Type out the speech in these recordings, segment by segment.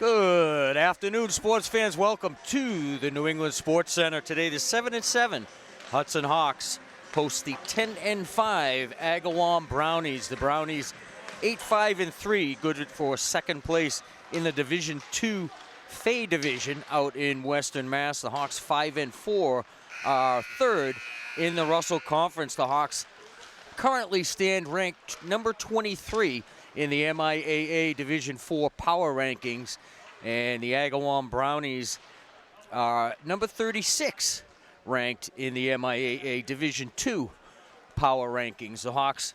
Good afternoon, sports fans. Welcome to the New England Sports Center. Today, the 7-7 Hudson Hawks host the 10-5 Agawam Brownies. The Brownies 8-5-3, good for second place in the Division II Fay Division out in Western Mass. The Hawks 5-4 are third in the Russell Conference. The Hawks currently stand ranked number 23 in the MIAA Division IV Power Rankings, and the Agawam Brownies are number 36 ranked in the MIAA Division II Power Rankings. The Hawks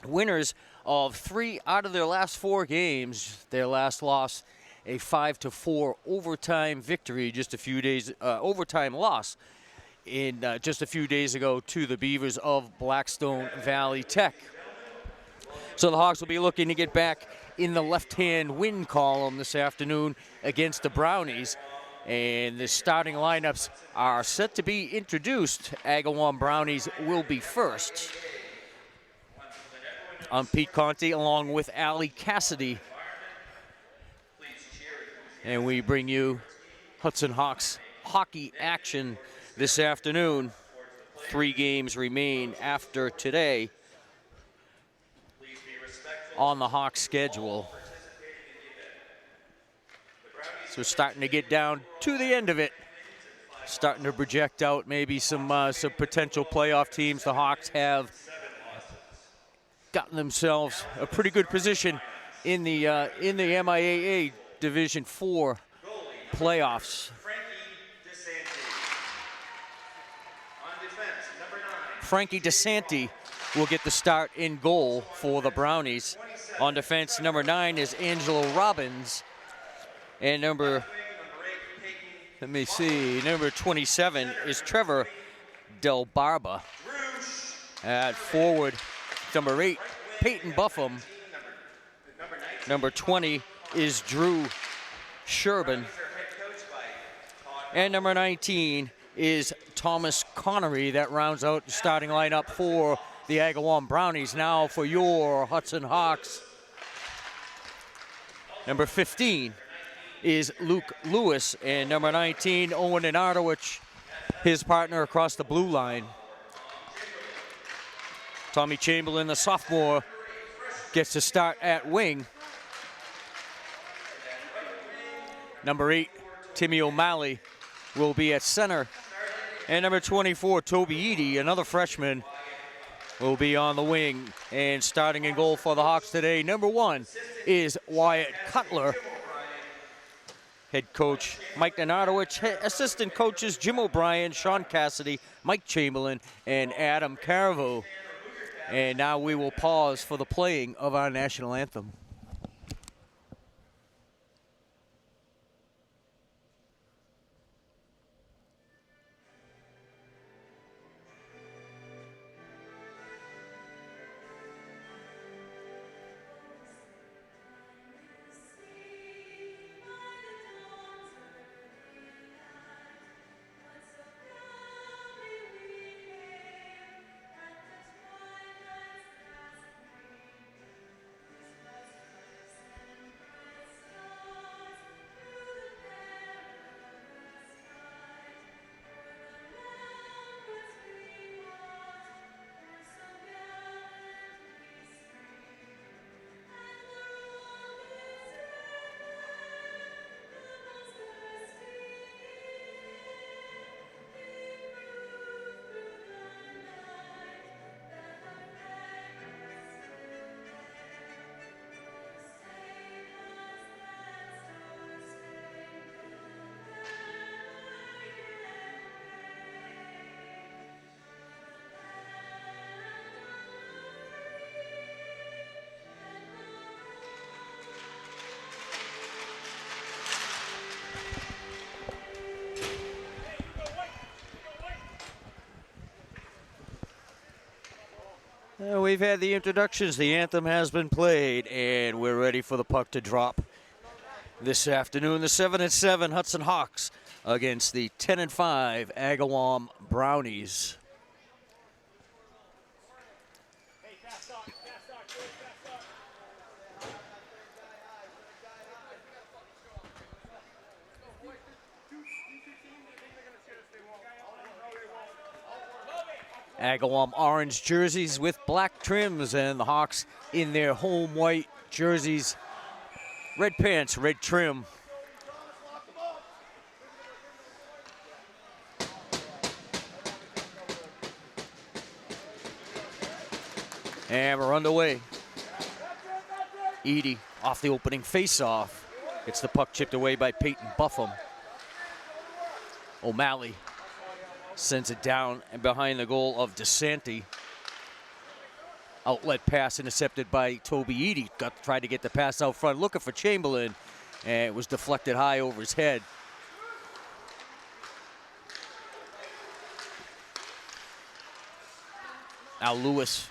winners of 3 out of their last 4 games. Their last loss, a 5-4 overtime victory, just a few days, overtime loss in just a few days ago to the Beavers of Blackstone Valley Tech. So the Hawks will be looking to get back in the left-hand win column this afternoon against the Brownies. And the starting lineups are set to be introduced. Agawam Brownies will be first. I'm Pete Conte along with Allie Cassidy. And we bring you Hudson Hawks hockey action this afternoon. 3 games remain after today on the Hawks schedule. So starting to get down to the end of it. Starting to project out maybe some potential playoff teams. The Hawks have gotten themselves a pretty good position in the MIAA Division IV playoffs. Frankie DeSanti will get the start in goal for the Brownies. On defense, number 9 is Angelo Robbins. And number 27 is Trevor Del Barba. At forward, number 8, Peyton Buffum. Number 20 is Drew Sherbin. And number 19 is Thomas Connery. That rounds out the starting lineup for the Agawam Brownies. Now for your Hudson Hawks. Number 15 is Luke Lewis, and number 19, Owen Arnowich, his partner across the blue line. Tommy Chamberlain, the sophomore, gets to start at wing. Number 8, Timmy O'Malley, will be at center. And number 24, Toby Eady, another freshman, will be on the wing. And starting in goal for the Hawks today, number 1 is Wyatt Cutler. Head coach Mike Nanardowich, assistant coaches Jim O'Brien, Sean Cassidy, Mike Chamberlain, and Adam Caravo. And now we will pause for the playing of our national anthem. We've had the introductions, the anthem has been played, and we're ready for the puck to drop this afternoon. The 7-7 Hudson Hawks against the 10-5 Agawam Brownies. Agawam orange jerseys with black trims, and the Hawks in their home white jerseys. Red pants, red trim. And we're underway. Edie off the opening face-off. Gets the puck chipped away by Peyton Buffum. O'Malley sends it down and behind the goal of DeSanti. Outlet pass intercepted by Toby Edie. Tried to get the pass out front, looking for Chamberlain, and it was deflected high over his head. Now Lewis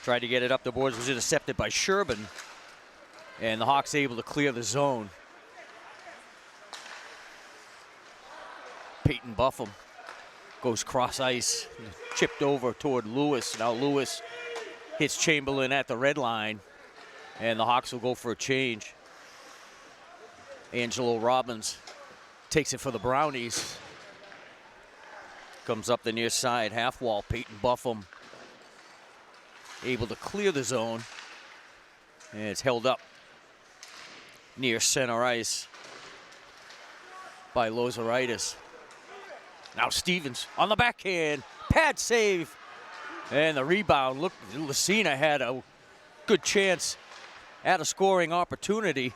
tried to get it up the boards, was intercepted by Sherbin, and the Hawks able to clear the zone. Peyton Buffum goes cross ice, chipped over toward Lewis. Now Lewis hits Chamberlain at the red line, and the Hawks will go for a change. Angelo Robbins takes it for the Brownies. Comes up the near side, half wall. Peyton Buffum able to clear the zone, and it's held up near center ice by Lozeritis. Now Stevens on the backhand, pad save, and the rebound. Look, Lucina had a good chance at a scoring opportunity.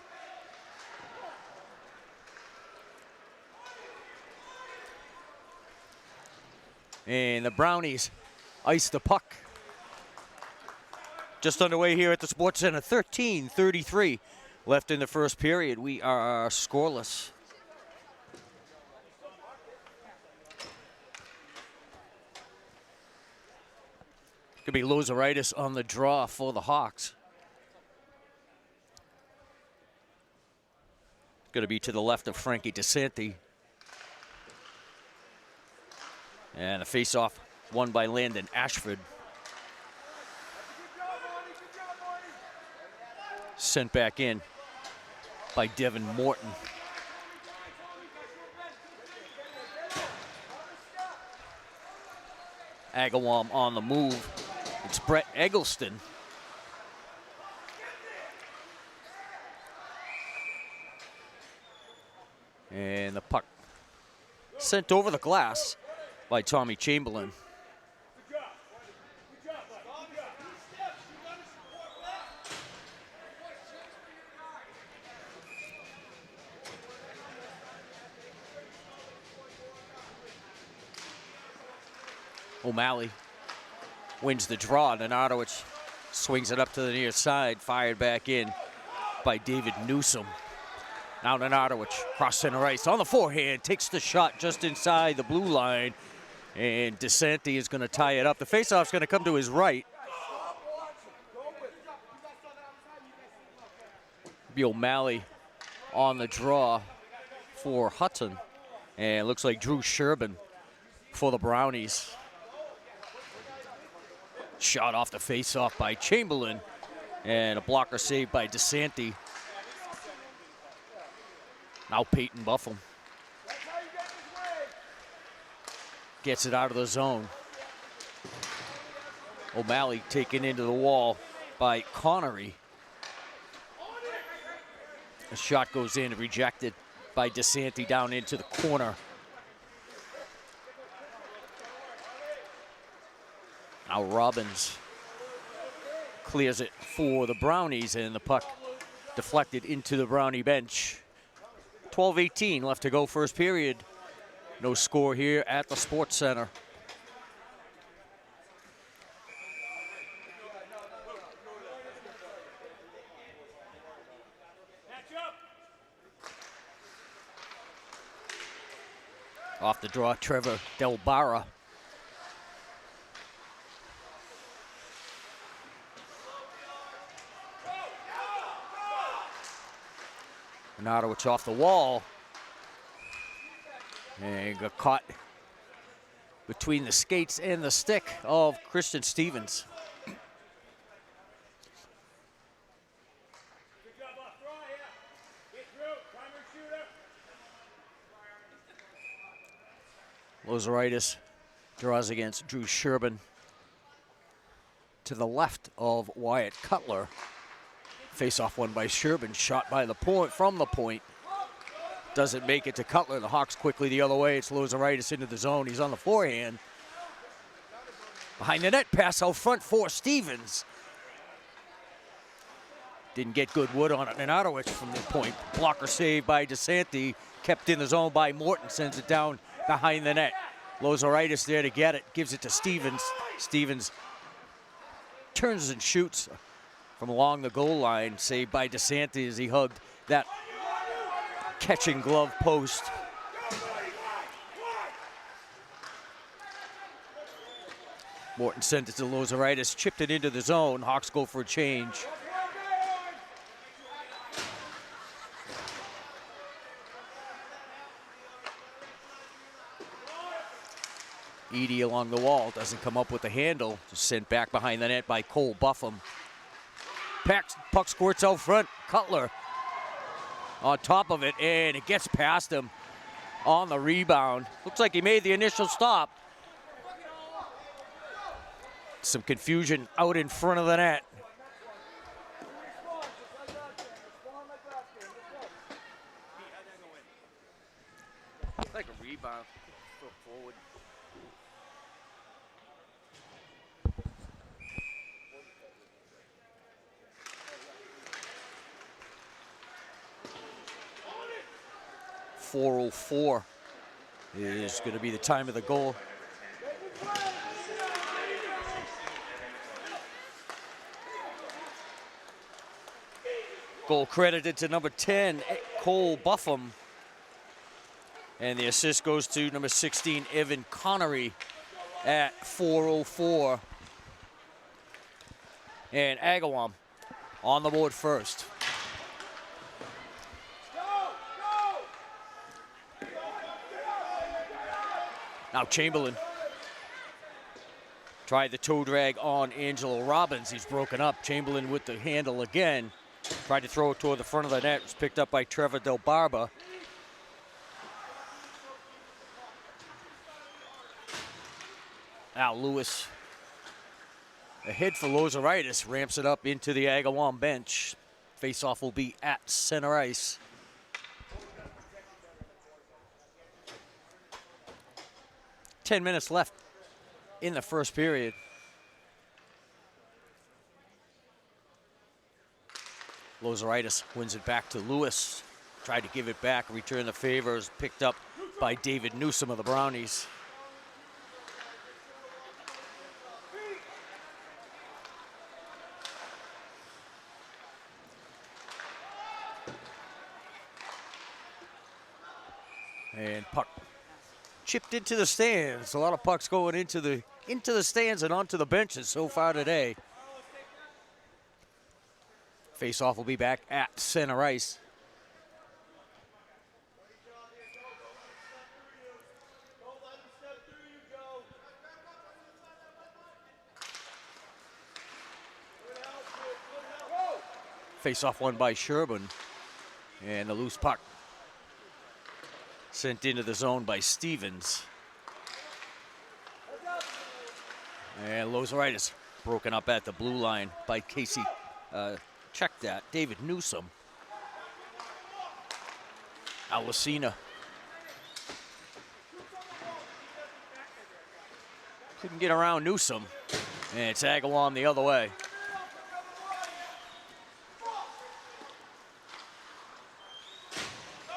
And the Brownies ice the puck. Just underway here at the Sports Center, 13:33 left in the first period. We are scoreless. Could be Lozeritis on the draw for the Hawks. Going to be to the left of Frankie DeSanti. And a face-off won by Landon Ashford. Sent back in by Devin Morton. Agawam on the move. It's Brett Eggleston. And the puck sent over the glass by Tommy Chamberlain. O'Malley wins the draw. Nenadowicz swings it up to the near side, fired back in by David Newsom. Now Nenadowicz, cross center ice, on the forehand, takes the shot just inside the blue line, and DeSanti is going to tie it up. The faceoff's going to come to his right. Be O'Malley on the draw for Hudson, and it looks like Drew Sherbin for the Brownies. Shot off the faceoff by Chamberlain, and a blocker save by DeSanti. Now Peyton Buffum gets it out of the zone. O'Malley taken into the wall by Connery. A shot goes in, rejected by DeSanti down into the corner. Now Robbins clears it for the Brownies, and the puck deflected into the Brownie bench. 12:18 left to go first period. No score here at the Sports Center. Off the draw, Trevor Del Barra. Nenadowicz off the wall. And got caught between the skates and the stick of Christian Stevens. Lozeritis Draws against Drew Sherbin. To the left of Wyatt Cutler. Face-off won by Sherbin, shot by the point, from the point. Doesn't make it to Cutler. The Hawks quickly the other way. It's Lozoritis into the zone. He's on the forehand. Behind the net, pass out front for Stevens. Didn't get good wood on it. And Arowich from the point. Blocker save by DeSanti. Kept in the zone by Morton. Sends it down behind the net. Lozoritis there to get it. Gives it to Stevens. Stevens turns and shoots from along the goal line. Saved by DeSanti as he hugged that catching glove post. Morton sent it to Lozoritis. Chipped it into the zone. Hawks go for a change. Edie along the wall, doesn't come up with the handle. Just sent back behind the net by Cole Buffum. Puck squirts out front. Cutler on top of it, and it gets past him on the rebound. Looks like he made the initial stop. Some confusion out in front of the net. Like a rebound. Forward. .404 is going to be the time of the goal. Goal credited to number 10, Cole Buffum. And the assist goes to number 16, Evan Connery at .404. And Agawam on the board first. Now Chamberlain tried the toe drag on Angelo Robbins. He's broken up. Chamberlain with the handle again. Tried to throw it toward the front of the net. It was picked up by Trevor Del Barba. Now Lewis ahead for Lozoritis. Ramps it up into the Agawam bench. Face-off will be at center ice. Ten minutes left in the first period. Lozoritis wins it back to Lewis. Tried to give it back, return the favors, picked up by David Newsom of the Brownies. And puck chipped into the stands. A lot of pucks going into the stands and onto the benches so far today. Face-off will be back at center ice. Face-off won by Sherbin. And the loose puck sent into the zone by Stevens. And Lozoritis broken up at the blue line by Casey. Check that, David Newsom. Alicina. Couldn't get around Newsom. And it's Agawam the other way.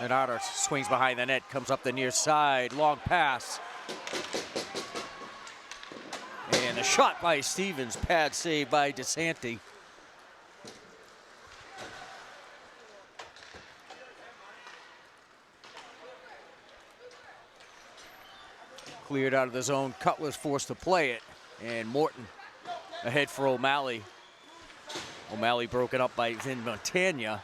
And Otter swings behind the net, comes up the near side, long pass. And the shot by Stevens, pad save by DeSanti. Cleared out of the zone, Cutler's forced to play it. And Morton ahead for O'Malley. O'Malley broken up by Vin Montagna.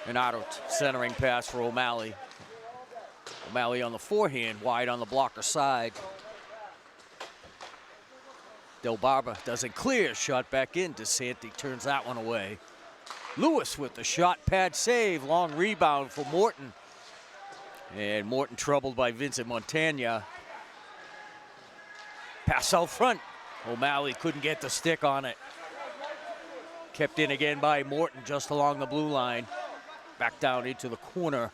An auto centering pass for O'Malley. O'Malley on the forehand, wide on the blocker side. Del Barba doesn't clear, shot back in. DeSanti turns that one away. Lewis with the shot, pad save, long rebound for Morton. And Morton troubled by Vincent Montagna. Pass out front. O'Malley couldn't get the stick on it. Kept in again by Morton just along the blue line. Back down into the corner.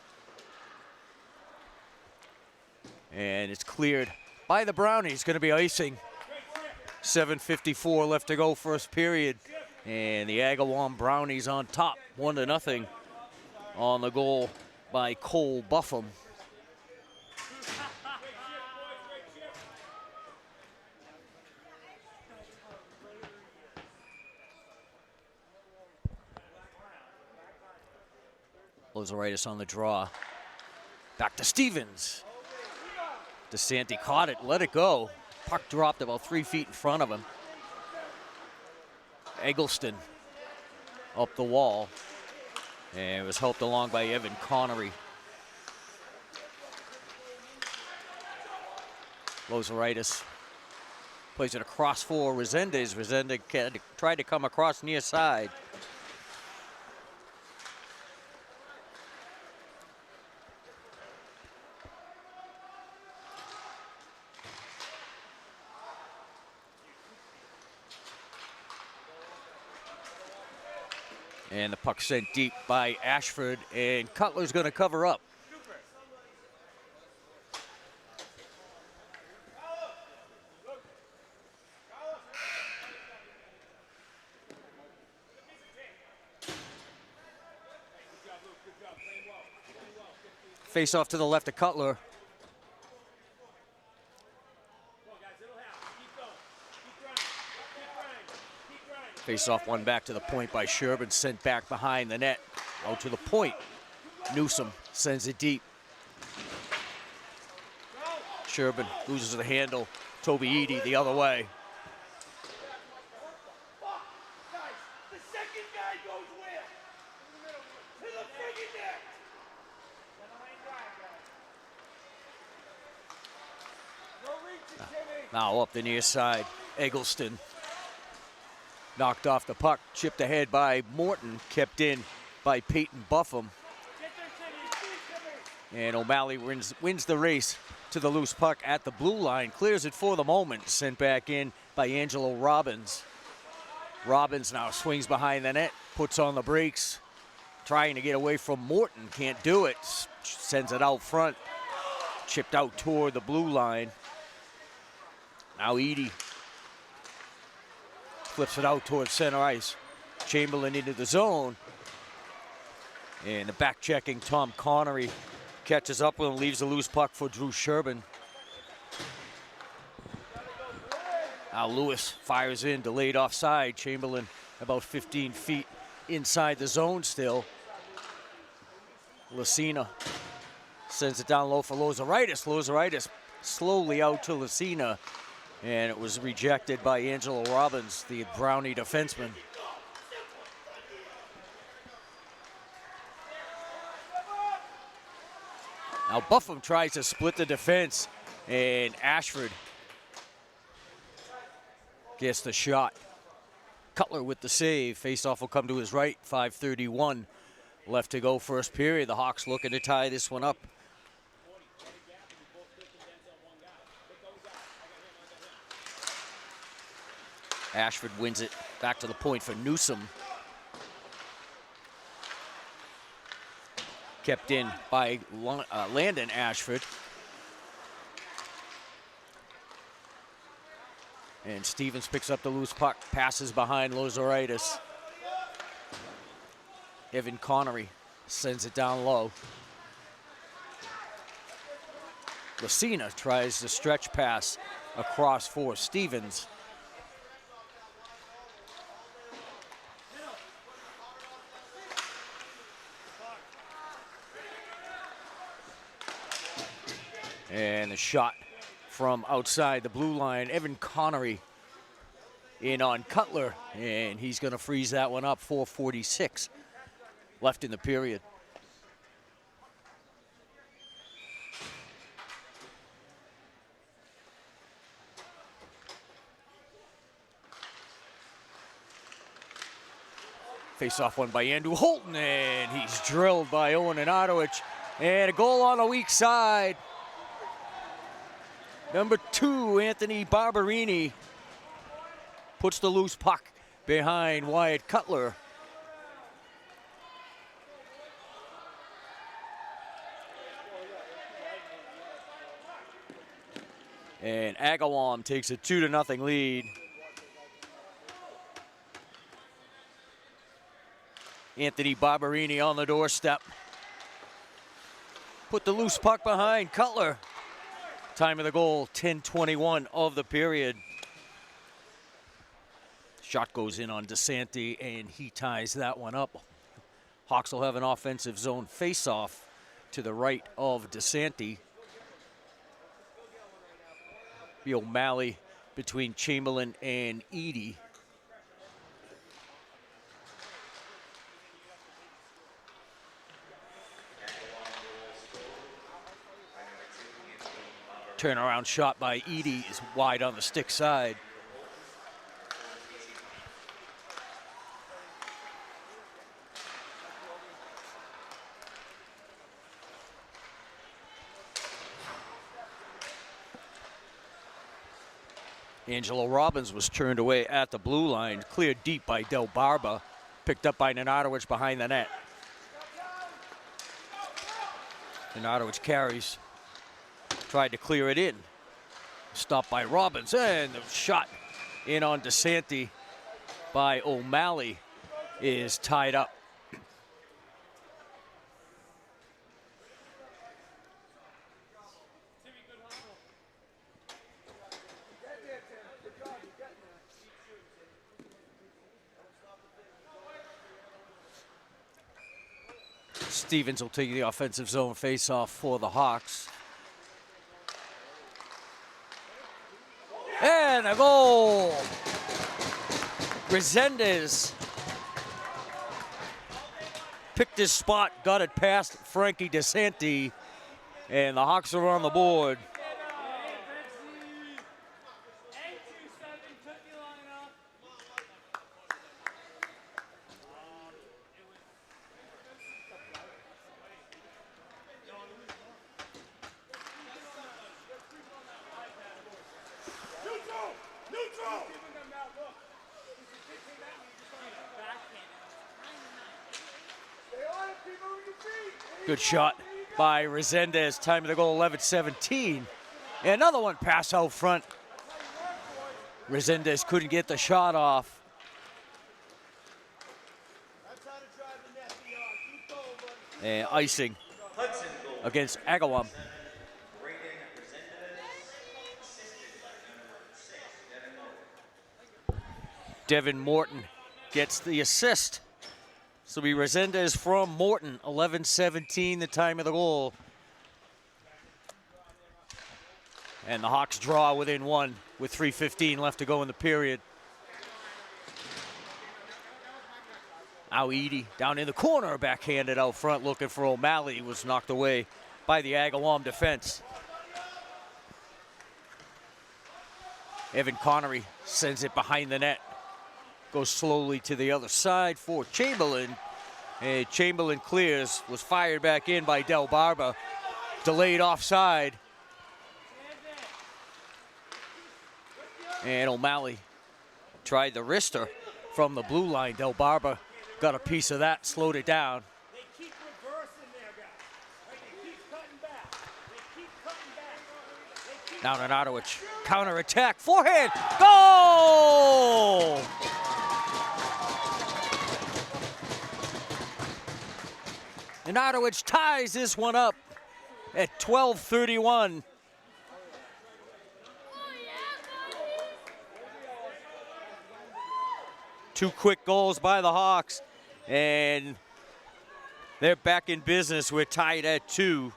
And it's cleared by the Brownies. Going to be icing. 7:54 left to go, first period. And the Agawam Brownies on top, 1-0 on the goal by Cole Buffum. Lozeritis on the draw. Back to Stevens. DeSanti caught it, let it go. Puck dropped about 3 feet in front of him. Eggleston up the wall. And it was helped along by Evan Connery. Lozeritis plays it across for Resendez. Resendez tried to come across near side. And the puck sent deep by Ashford, and Cutler's going to cover up. Face off to the left of Cutler. Face off one back to the point by Sherbin, sent back behind the net. Out to the point. Newsom sends it deep. Sherbin loses the handle. Toby Eady the other way. The second guy goes where? To the friggin' net. Now up the near side. Eggleston knocked off the puck, chipped ahead by Morton, kept in by Peyton Buffum. And O'Malley wins the race to the loose puck at the blue line, clears it for the moment, sent back in by Angelo Robbins. Robbins now swings behind the net, puts on the brakes, trying to get away from Morton, can't do it, sends it out front, chipped out toward the blue line. Now Eady flips it out towards center ice. Chamberlain into the zone. And the back-checking Tom Connery catches up with him, leaves the loose puck for Drew Sherbin. Now Lewis fires in, delayed offside. Chamberlain about 15 feet inside the zone still. Lucina sends it down low for Lozeritis. Lozeritis slowly out to Lucina. And it was rejected by Angelo Robbins, the Brownie defenseman. Now Buffum tries to split the defense, and Ashford gets the shot. Cutler with the save. Faceoff will come to his right. 5:31 left to go, first period. The Hawks looking to tie this one up. Ashford wins it back to the point for Newsom. Kept in by Landon Ashford. And Stevens picks up the loose puck, passes behind Lozeritis. Evan Connery sends it down low. Lucina tries the stretch pass across for Stevens. And the shot from outside the blue line. Evan Connery in on Cutler, and he's going to freeze that one up. 4:46 left in the period. Face-off one by Andrew Holton, and he's drilled by Owen Anatowicz. And a goal on the weak side. Number 2, Anthony Barberini, puts the loose puck behind Wyatt Cutler. And Agawam takes a 2-0 lead. Anthony Barberini on the doorstep. Put the loose puck behind Cutler. Time of the goal, 10:21 of the period. Shot goes in on DeSanti, and he ties that one up. Hawks will have an offensive zone face-off to the right of DeSanti. Be O'Malley between Chamberlain and Edie. Turnaround shot by Edie is wide on the stick side. Angelo Robbins was turned away at the blue line, cleared deep by Del Barba, picked up by Nenadowicz behind the net. Nenadowicz carries, tried to clear it in, stopped by Robbins, and the shot in on DeSanti by O'Malley is tied up. Stevens will take the offensive zone face-off for the Hawks. And a goal! Resendez picked his spot, got it past Frankie DeSanti, and the Hawks are on the board. Good shot by Resendez. Time of the goal, 11:17. And another one pass out front. Resendez couldn't get the shot off. And icing against Agawam. Devin Morton gets the assist. So we Resendez from Morton, 11:17, the time of the goal. And the Hawks draw within one with 3:15 left to go in the period. Now Edie down in the corner, backhanded out front, looking for O'Malley, was knocked away by the Agawam defense. Evan Connery sends it behind the net. Goes slowly to the other side for Chamberlain. And Chamberlain clears, was fired back in by Del Barba. Delayed offside. And O'Malley tried the wrister from the blue line. Del Barba got a piece of that, slowed it down. They keep reversing there, guys. They keep cutting back. They keep cutting back. Now Nenadowicz, counter-attack, forehand, goal! Nenadowicz ties this one up at 12:31. Two quick goals by the Hawks, and they're back in business. We're tied at 2.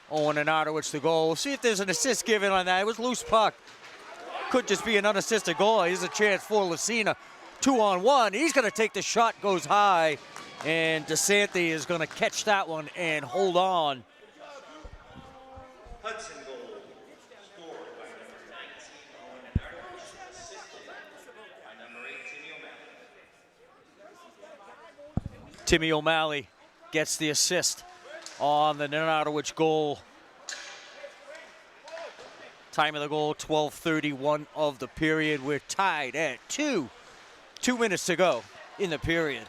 Owen Nenadowicz the goal. We'll see if there's an assist given on that. It was loose puck. Could just be an unassisted goal. Here's a chance for Lucina. 2-on-1. He's going to take the shot, goes high, and DeSanti is going to catch that one and hold on. Hudson goal, scored by number 19, Owen Nardovic, assisted by number 8, Timmy O'Malley. Timmy O'Malley gets the assist on the Nenadowicz goal. Time of the goal, 12:31 of the period. We're tied at 2. 2 minutes to go in the period.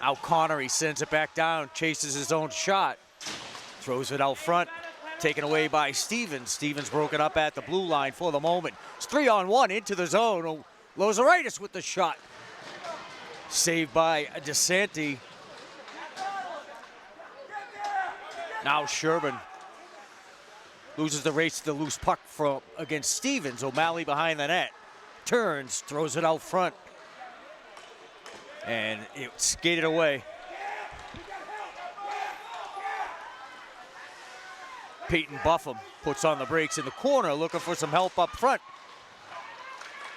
Now Connery sends it back down, chases his own shot, throws it out front, taken away by Stevens. Stevens broken up at the blue line for the moment. It's 3-on-1 into the zone. Lozeritis with the shot. Saved by DeSanti. Now Sherbin loses the race to the loose puck from against Stevens. O'Malley behind the net. Turns, throws it out front. And it skated away. Peyton Buffum puts on the brakes in the corner, looking for some help up front.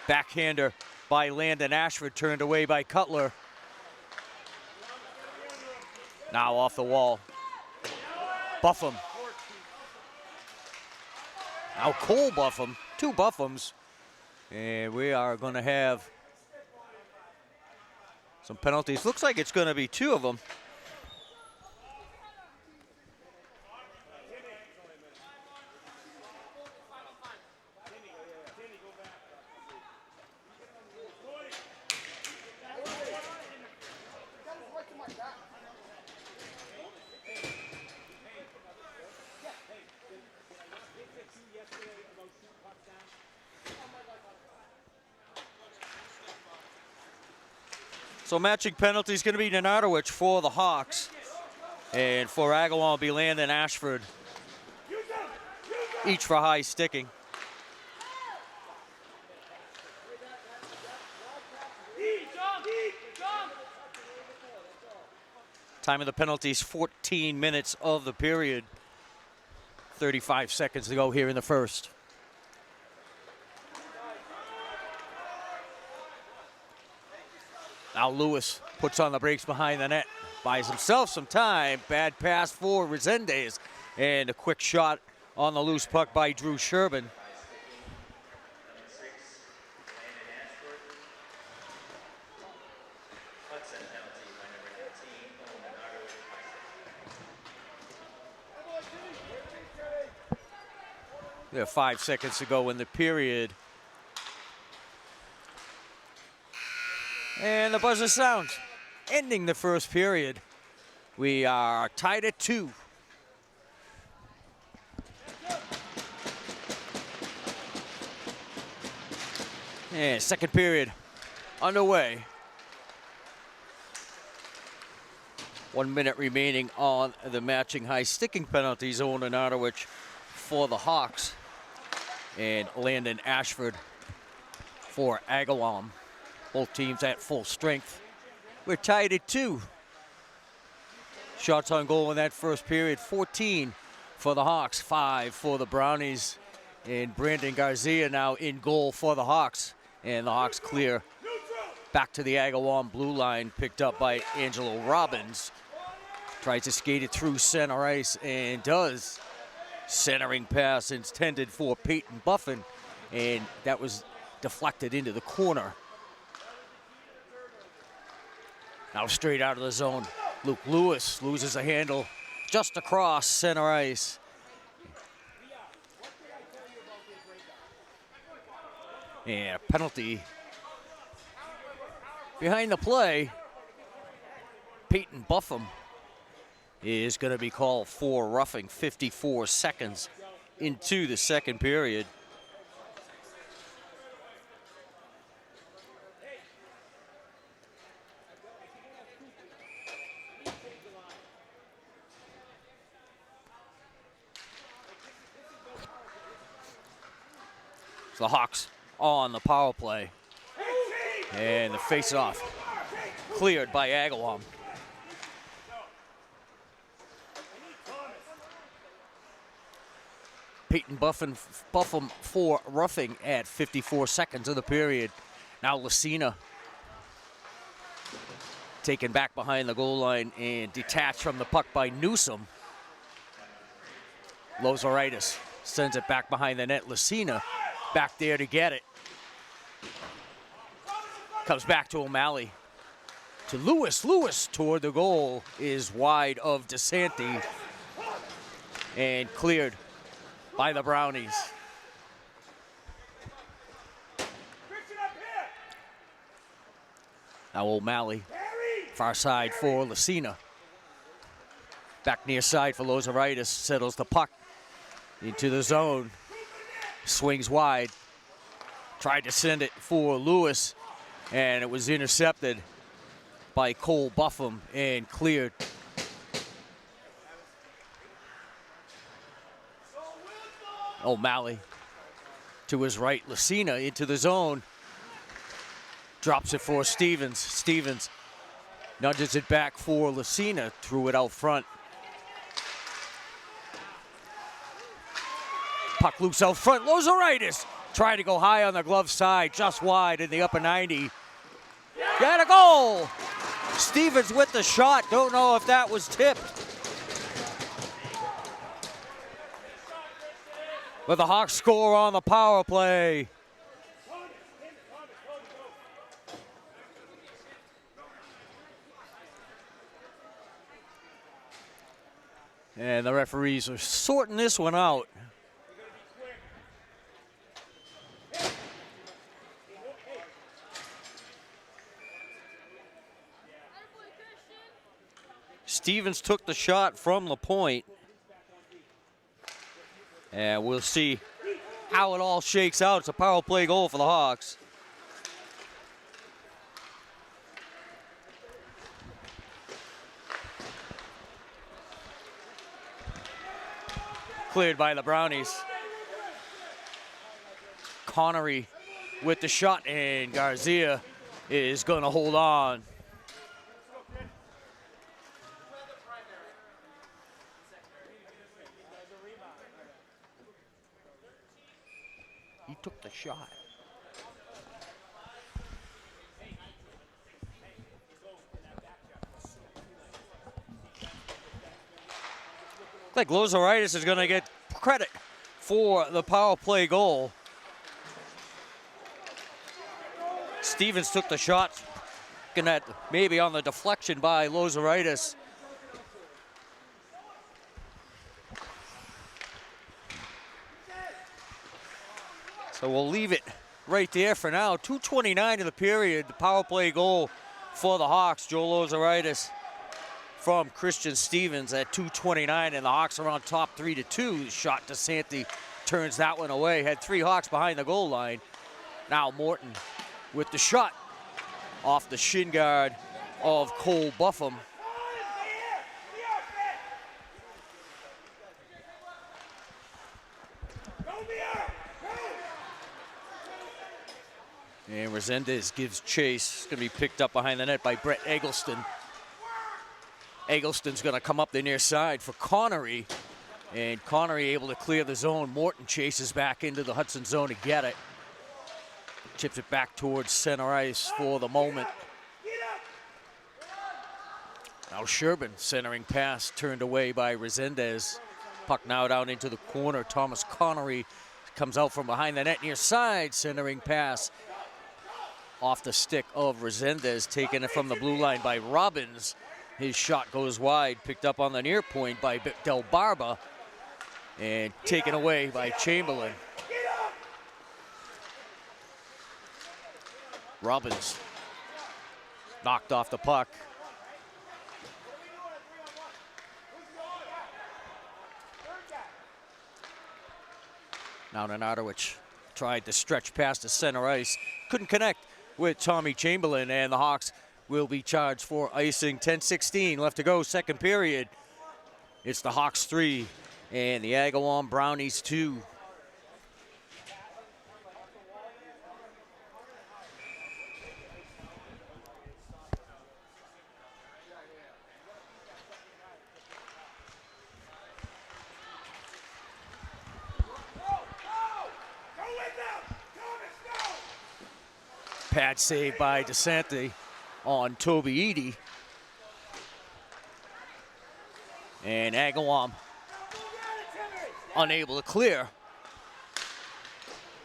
Backhander by Landon Ashford, turned away by Cutler. Now off the wall. Buffum. Now Cole Buffum, 2 Buffums. And we are going to have some penalties. Looks like it's going to be 2 of them. So matching penalty is going to be Nenadowicz for the Hawks. And for Agawam will be Landon Ashford. Each for high sticking. Time of the penalties, 14 minutes of the period. 35 seconds to go here in the first. Now Lewis puts on the brakes behind the net, buys himself some time. Bad pass for Resendez, and a quick shot on the loose puck by Drew Sherbin. There are 5 seconds to go in the period. And the buzzer sounds, ending the first period. We are tied at 2. And second period underway. 1 minute remaining on the matching high sticking penalty zone. Nenadowicz for the Hawks. And Landon Ashford for Agawam. Both teams at full strength. We're tied at 2. Shots on goal in that first period, 14 for the Hawks, 5 for the Brownies. And Brandon Garcia now in goal for the Hawks. And the Hawks clear back to the Agawam blue line, picked up by Angelo Robbins. Tries to skate it through center ice and does. Centering pass intended for Peyton Buffin, and that was deflected into the corner. Now straight out of the zone, Luke Lewis loses a handle just across center ice. And a penalty behind the play. Peyton Buffum is going to be called for roughing. 54 seconds into the second period. The Hawks on the power play. And the face-off cleared by Agawam. Peyton Buffum for roughing at 54 seconds of the period. Now Lucina taken back behind the goal line and detached from the puck by Newsom. Lozoritis sends it back behind the net. Lucina back there to get it. Comes back to O'Malley. To Lewis. Lewis toward the goal is wide of DeSanti and cleared by the Brownies. Now O'Malley, far side for Lucina. Back near side for Lozoritis, settles the puck into the zone. Swings wide. Tried to send it for Lewis, and it was intercepted by Cole Buffum and cleared. O'Malley to his right. Lucina into the zone. Drops it for Stevens. Stevens nudges it back for Lucina. Threw it out front. Puck loose out front. Lozoritis trying to go high on the glove side. Just wide in the upper 90. Got a goal! Stevens with the shot. Don't know if that was tipped. But the Hawks score on the power play. And the referees are sorting this one out. Stevens took the shot from the point. And we'll see how it all shakes out. It's a power play goal for the Hawks. Cleared by the Brownies. Connery with the shot, and Garcia is going to hold on. He took the shot. Like Lozoritis is going to get credit for the power play goal. Stevens took the shot, looking at maybe on the deflection by Lozoritis. So we'll leave it right there for now. 2:29 in the period. The power play goal for the Hawks. Joel Lozoritis from Christian Stevens at 2:29, and the Hawks are on top 3-2. Shot to Santi turns that one away. Had three Hawks behind the goal line. Now Morton with the shot off the shin guard of Cole Buffum. And Resendez gives chase. It's going to be picked up behind the net by Brett Eggleston. Eggleston's going to come up the near side for Connery. And Connery able to clear the zone. Morton chases back into the Hudson zone to get it. Chips it back towards center ice for the moment. Now Sherbin centering pass turned away by Resendez. Puck now down into the corner. Thomas Connery comes out from behind the net near side. Centering pass off the stick of Resendez, taking it from the blue line by Robbins. His shot goes wide, picked up on the near point by Del Barba, and taken away by Chamberlain. Robbins knocked off the puck. Now Nenadowicz tried to stretch past the center ice. Couldn't connect with Tommy Chamberlain, and the Hawks will be charged for icing. 10:16 left to go, second period. It's the Hawks 3 and the Agawam Brownies 2. Pad save by DeSanti on Toby Edie. And Agawam unable to clear.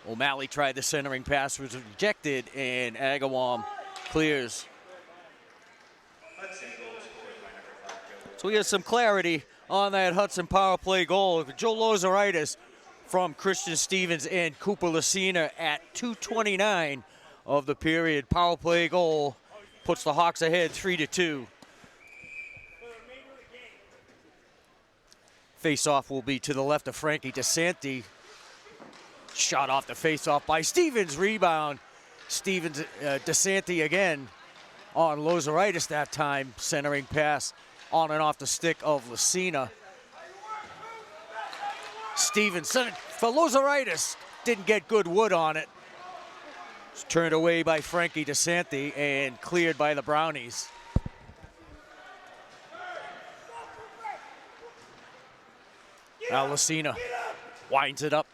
O'Malley tried the centering pass, was rejected, and Agawam clears. Hudson goal scored by number 5, Joe. So we have some clarity on that Hudson power play goal. Joe Lozoritis from Christian Stevens and Cooper Lucina at 2:29 of the period. Power play goal puts the Hawks ahead 3-2. Face-off will be to the left of Frankie DeSanti. Shot off the face-off by Stevens. Rebound. Stevens, DeSanti again on Lozoritis that time. Centering pass on and off the stick of Lucina. Stevens for Lozoritis. Didn't get good wood on it. It's turned away by Frankie DeSanti and cleared by the Brownies. Now Lucina winds it up.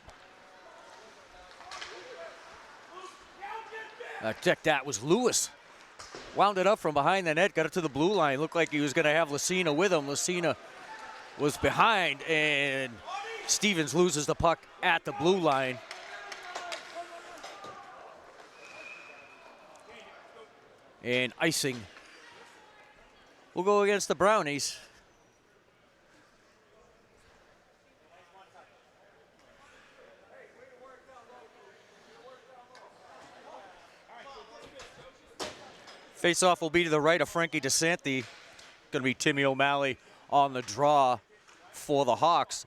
Check that was Lewis. Wound it up from behind the net, got it to the blue line. Looked like he was going to have Lucina with him. Lucina was behind, and Stevens loses the puck at the blue line. And icing will go against the Brownies. Face-off will be to the right of Frankie DeSanti. Going to be Timmy O'Malley on the draw for the Hawks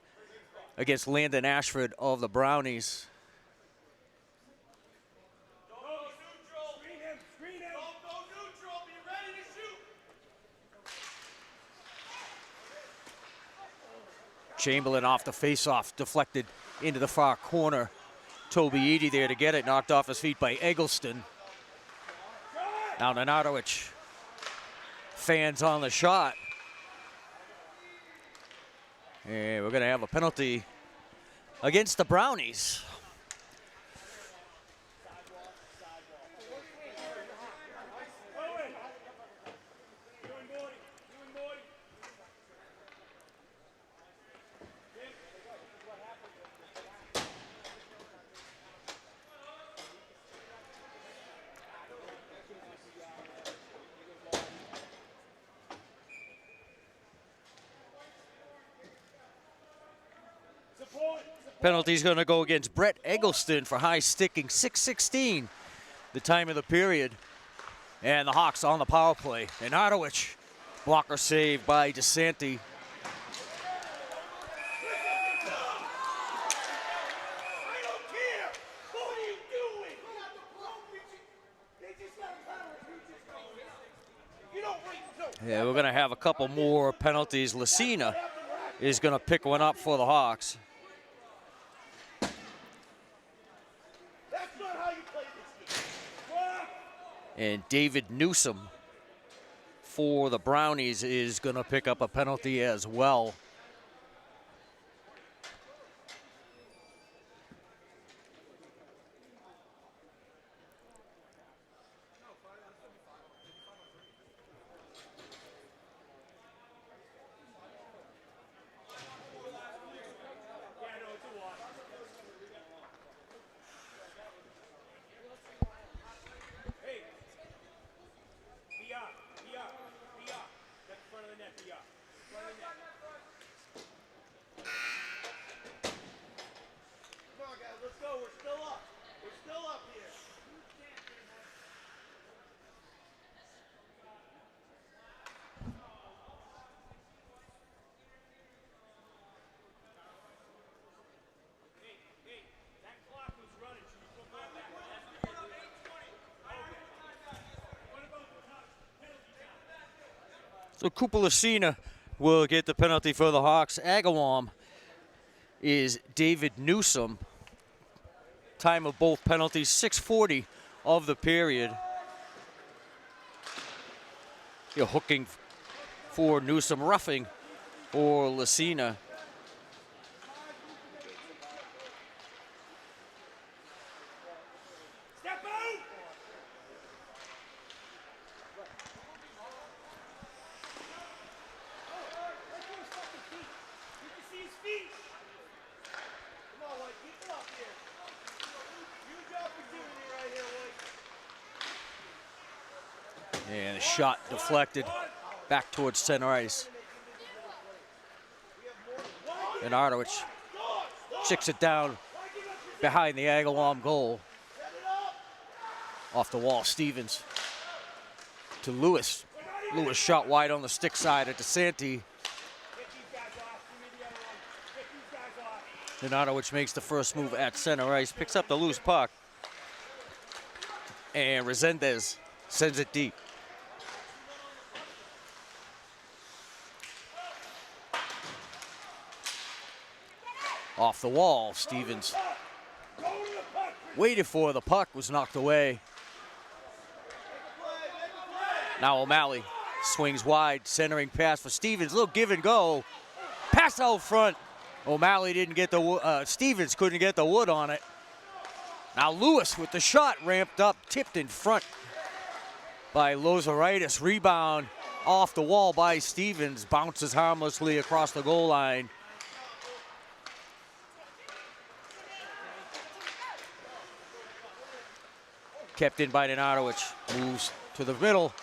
against Landon Ashford of the Brownies. Chamberlain off the face-off, deflected into the far corner. Toby Eady there to get it, knocked off his feet by Eggleston. Now Nenadowicz. Fans on the shot. And we're going to have a penalty against the Brownies. Penalty's going to go against Brett Eggleston for high sticking, 6:16, the time of the period. And the Hawks on the power play. And Nenadowicz, blocker save by DeSanti. Yeah, we're going to have a couple more penalties. Lucina is going to pick one up for the Hawks. And David Newsom for the Brownies is going to pick up a penalty as well. So Cooper Lucina will get the penalty for the Hawks. Agawam is David Newsom. Time of both penalties, 6:40 of the period. You're hooking for Newsom, roughing for Lucina. And the shot deflected back towards center ice. And Ardowich chicks it down behind the Agawam goal. Off the wall, Stevens to Lewis. Lewis shot wide on the stick side at DeSanti. And Ardowich makes the first move at center ice, picks up the loose puck. And Resendez sends it deep. Off the wall, Stevens waited for the puck, was knocked away. Now O'Malley swings wide, centering pass for Stevens. Little give and go. Pass out front. O'Malley didn't get the, Stevens couldn't get the wood on it. Now Lewis with the shot ramped up, tipped in front by Lozeritis. Rebound off the wall by Stevens. Bounces harmlessly across the goal line. Kept in by Ardowich. Moves to the middle.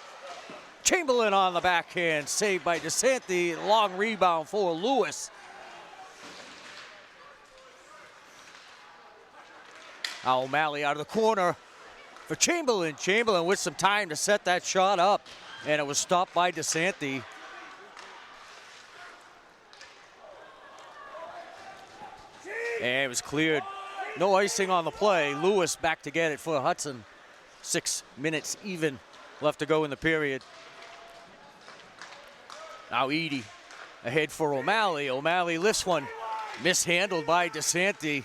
Chamberlain on the backhand. Saved by DeSanti. Long rebound for Lewis. Now O'Malley out of the corner for Chamberlain. Chamberlain with some time to set that shot up. And it was stopped by DeSanti. And it was cleared. No icing on the play. Lewis back to get it for Hudson. 6 minutes even left to go in the period. Now Edie ahead for O'Malley. O'Malley lifts one. Mishandled by DeSanti.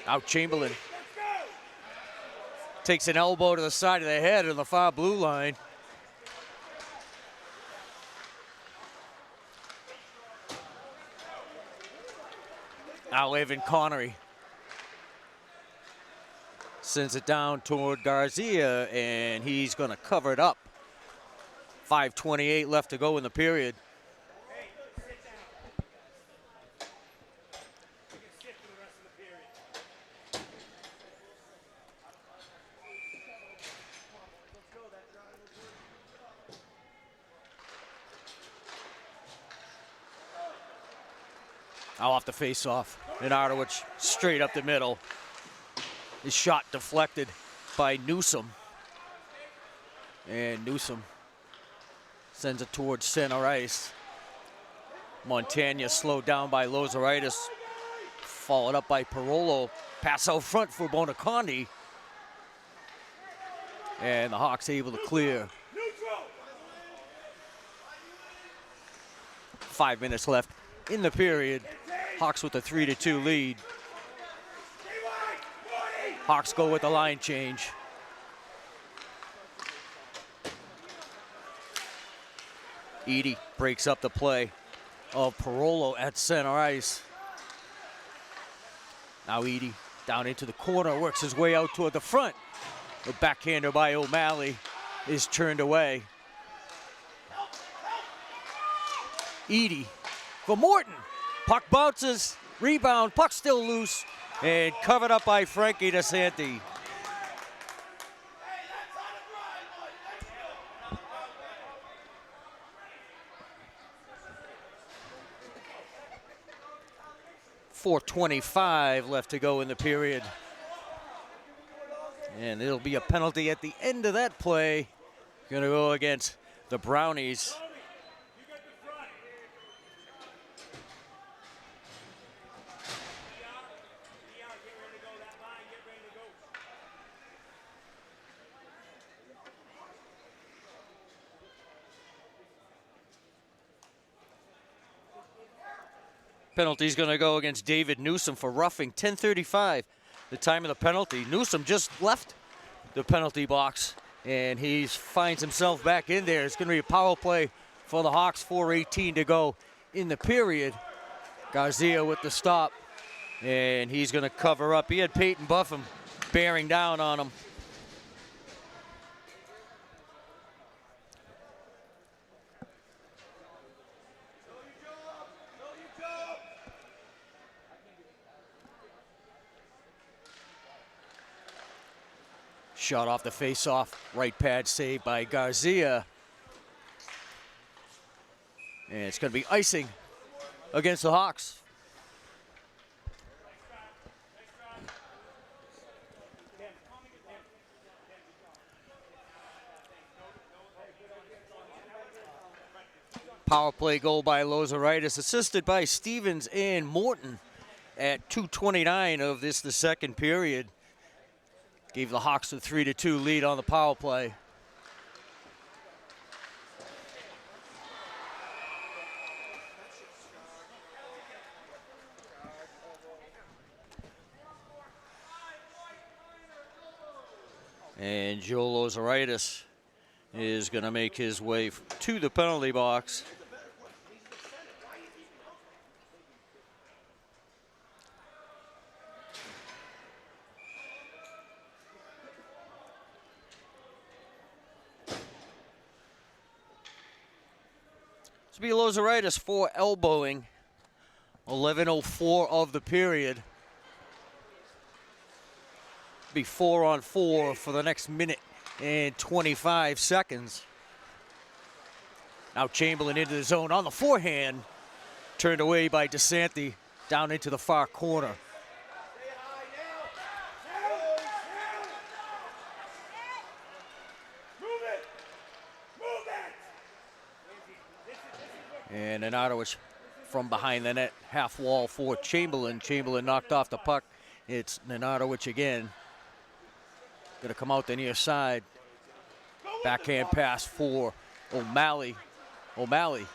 Now Chamberlain takes an elbow to the side of the head in the far blue line. Now Evan Connery sends it down toward Garcia, and he's going to cover it up. 5:28 left to go in the period. Now off the face-off, and Ardowich straight up the middle. His shot deflected by Newsom. And Newsom sends it towards center ice. Montagna slowed down by Lozeritis. Followed up by Parolo. Pass out front for Bonacondi. And the Hawks able to clear. 5 minutes left in the period. Hawks with a 3-2 lead. Hawks go with the line change. Edie breaks up the play of Parolo at center ice. Now Edie down into the corner, works his way out toward the front. The backhander by O'Malley is turned away. Edie for Morton. Puck bounces, rebound, puck still loose, and covered up by Frankie DeSanti. .425 left to go in the period. And it'll be a penalty at the end of that play. Gonna go against the Brownies. Penalty's going to go against David Newsom for roughing. 10:35, the time of the penalty. Newsom just left the penalty box, and he finds himself back in there. It's going to be a power play for the Hawks. 4:18 to go in the period. Garcia with the stop, and he's going to cover up. He had Peyton Buffum bearing down on him. Shot off the face-off, right pad saved by Garcia. And it's going to be icing against the Hawks. Power play goal by Lozeritis, assisted by Stevens and Morton at 2:29 of this, the second period. Gave the Hawks a 3-2 lead on the power play. And Joe Lozeritis is going to make his way to the penalty box. This will be Lozeritis for elbowing. 11:04 of the period. Be 4-on-4 for the next minute and 25 seconds. Now Chamberlain into the zone on the forehand. Turned away by DeSanti down into the far corner. And Nenadowicz from behind the net, half wall for Chamberlain. Chamberlain knocked off the puck. It's Nenadowicz again. Gonna come out the near side. Backhand pass for O'Malley. O'Malley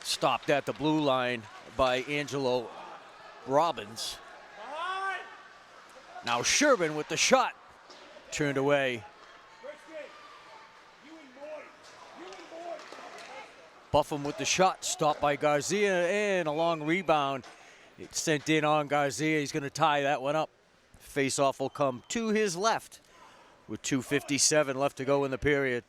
stopped at the blue line by Angelo Robbins. Now Sherman with the shot. Turned away. Buffum with the shot, stopped by Garcia, and a long rebound. It's sent in on Garcia. He's going to tie that one up. Face-off will come to his left with 2:57 left to go in the period.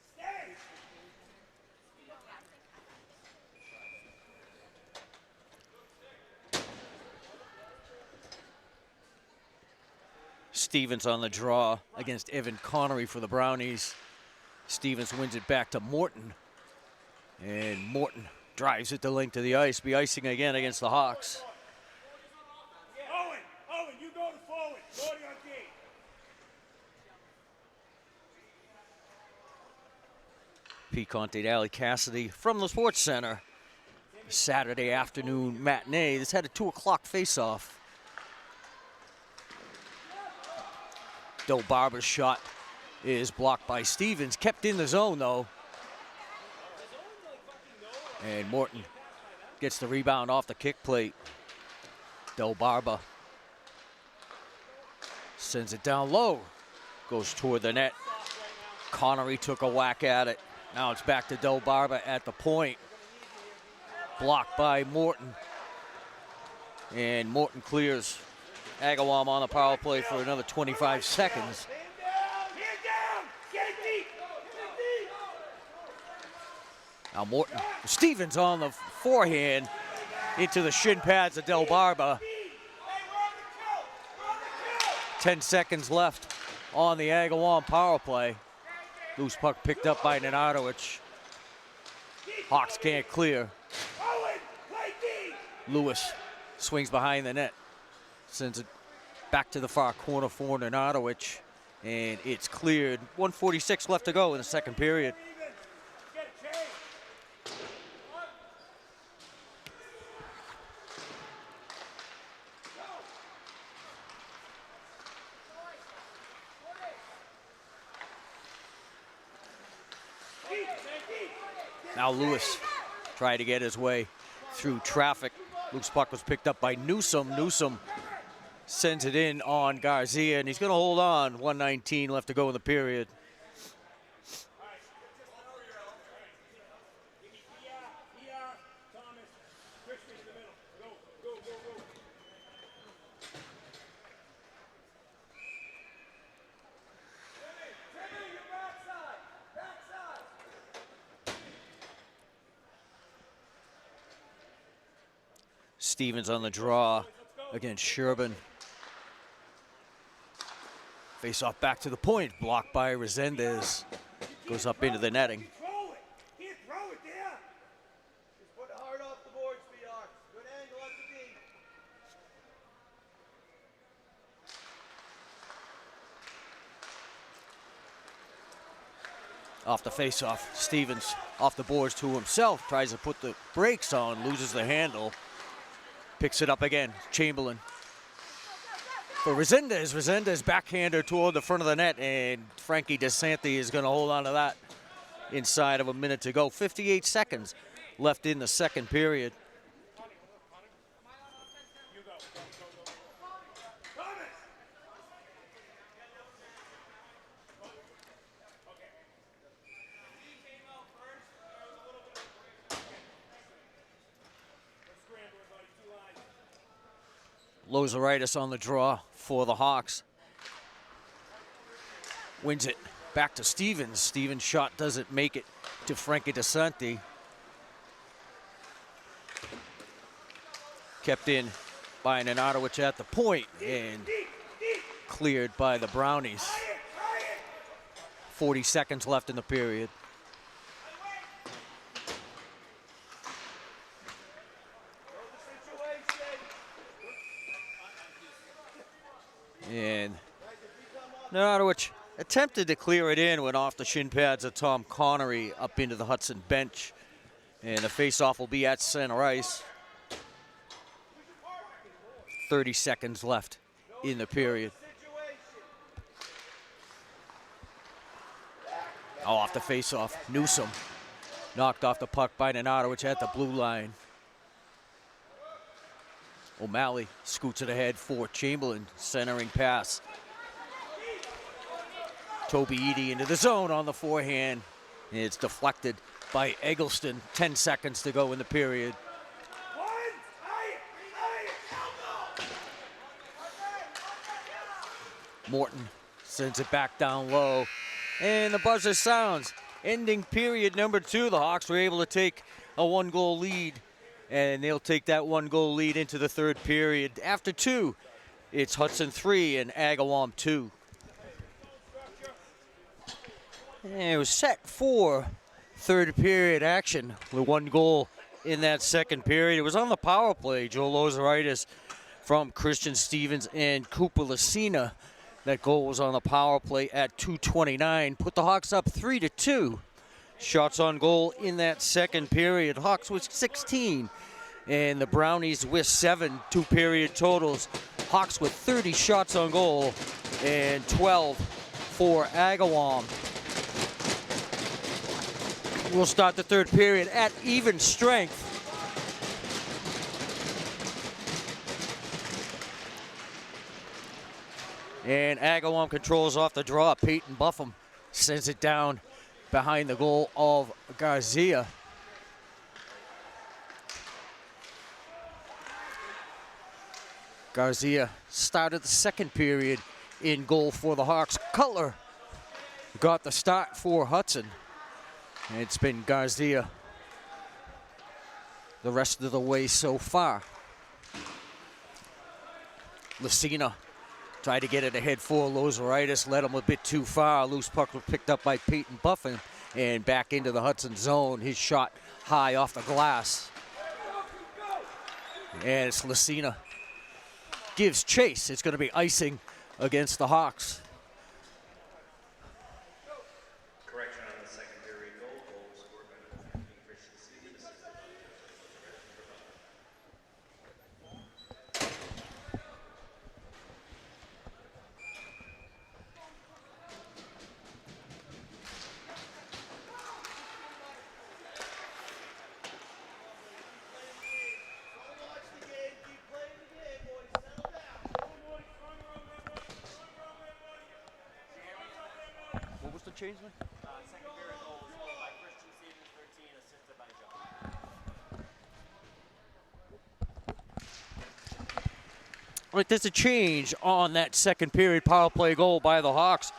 Stevens on the draw against Evan Connery for the Brownies. Stevens wins it back to Morton. And Morton drives it the length of the ice. Be icing again against the Hawks. Owen, you go to forward. Go to your gate. Piconte and Ali Cassidy from the Sports Center. Saturday afternoon matinee. This had a 2 o'clock face-off. Del Barber's shot is blocked by Stevens. Kept in the zone, though. And Morton gets the rebound off the kick plate. Del Barba sends it down low. Goes toward the net. Connery took a whack at it. Now it's back to Del Barba at the point. Blocked by Morton. And Morton clears. Agawam on the power play for another 25 seconds. Now Morton, Stevens on the forehand into the shin pads of Del Barba. 10 seconds left on the Agawam power play. Loose puck picked up by Nenadowicz. Hawks can't clear. Lewis swings behind the net. Sends it back to the far corner for Nenadowicz. And it's cleared. 1:46 left to go in the second period. Now Lewis tried to get his way through traffic. Loose puck was picked up by Newsom. Newsom sends it in on Garcia, and he's going to hold on. 1:19 left to go in the period. Stevens on the draw against Sherman. Face off back to the point, blocked by Resendez. Goes up into the netting. Control it. Can't throw it there. Just put hard off the boards, VR. Good angle at the D. Off the face-off, Stevens off the boards to himself, tries to put the brakes on, loses the handle, picks it up again, Chamberlain. For Resendez, Resendez backhander toward the front of the net, and Frankie DeSanti is going to hold on to that inside of a minute to go. 58 seconds left in the second period. Lozeritis on the draw for the Hawks. Wins it back to Stevens. Stevens' shot doesn't make it to Frankie DeSanti. Kept in by Nenadowicz at the point and cleared by the Brownies. 40 seconds left in the period. And Nenadowicz attempted to clear it in, went off the shin pads of Tom Connery up into the Hudson bench. And the faceoff will be at center ice. 30 seconds left in the period. Oh, off the faceoff, Newsom knocked off the puck by Nenadowicz at the blue line. O'Malley scoots it ahead for Chamberlain, centering pass. Toby Edie into the zone on the forehand. And it's deflected by Eggleston. 10 seconds to go in the period. Morton sends it back down low. And the buzzer sounds. Ending period number 2. The Hawks were able to take a 1-goal lead. And they'll take that 1-goal lead into the third period. After 2, it's Hudson 3 and Agawam 2. And it was set for third period action with 1 goal in that second period. It was on the power play. Joe Lozeritis from Christian Stevens and Cooper Lucina. That goal was on the power play at 2:29. Put the Hawks up 3-2. Shots on goal in that second period. Hawks with 16 and the Brownies with 7 two-period totals. Hawks with 30 shots on goal and 12 for Agawam. We'll start the third period at even strength. And Agawam controls off the draw. Peyton Buffum sends it down behind the goal of Garcia. Garcia started the second period in goal for the Hawks. Cutler got the start for Hudson. And it's been Garcia the rest of the way so far. Lucina tried to get it ahead for Lozeritis, led him a bit too far. Loose puck was picked up by Peyton Buffin and back into the Hudson zone. His shot high off the glass. And it's Lucina. Gives chase. It's going to be icing against the Hawks. Correction on the second period goal scored by Christian Stevens. What was the change, man? Second period goal scored by Christian Stevens, 13, assisted by Joe. All right, there's a change on that second period power play goal by the Hawks,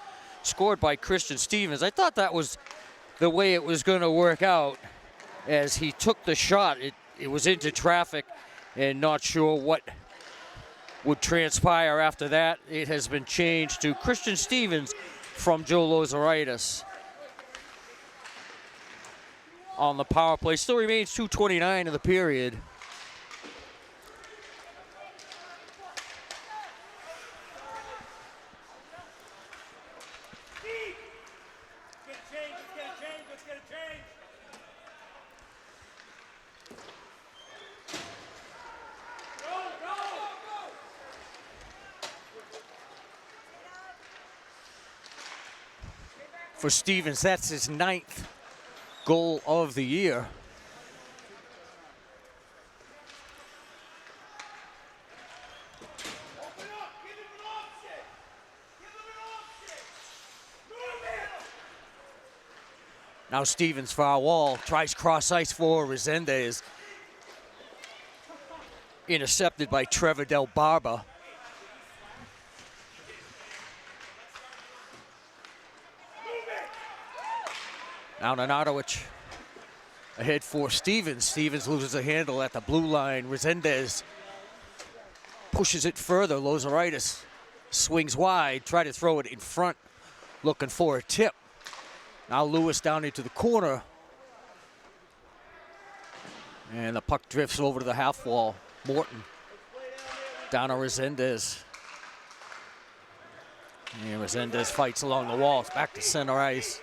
scored by Christian Stevens. I thought that was the way it was going to work out as he took the shot. It was into traffic and not sure what would transpire after that. It has been changed to Christian Stevens from Joe Lozeritis on the power play. Still remains 2:29 in the period. For Stevens, that's his 9th goal of the year. Now Stevens far wall, tries cross ice for Resendez. Intercepted by Trevor Del Barba. Now Nanadowicz ahead for Stevens. Stevens loses a handle at the blue line. Resendez pushes it further. Lozeritis swings wide, try to throw it in front, looking for a tip. Now Lewis down into the corner. And the puck drifts over to the half wall. Morton down on Resendez. And Resendez fights along the wall. It's back to center ice.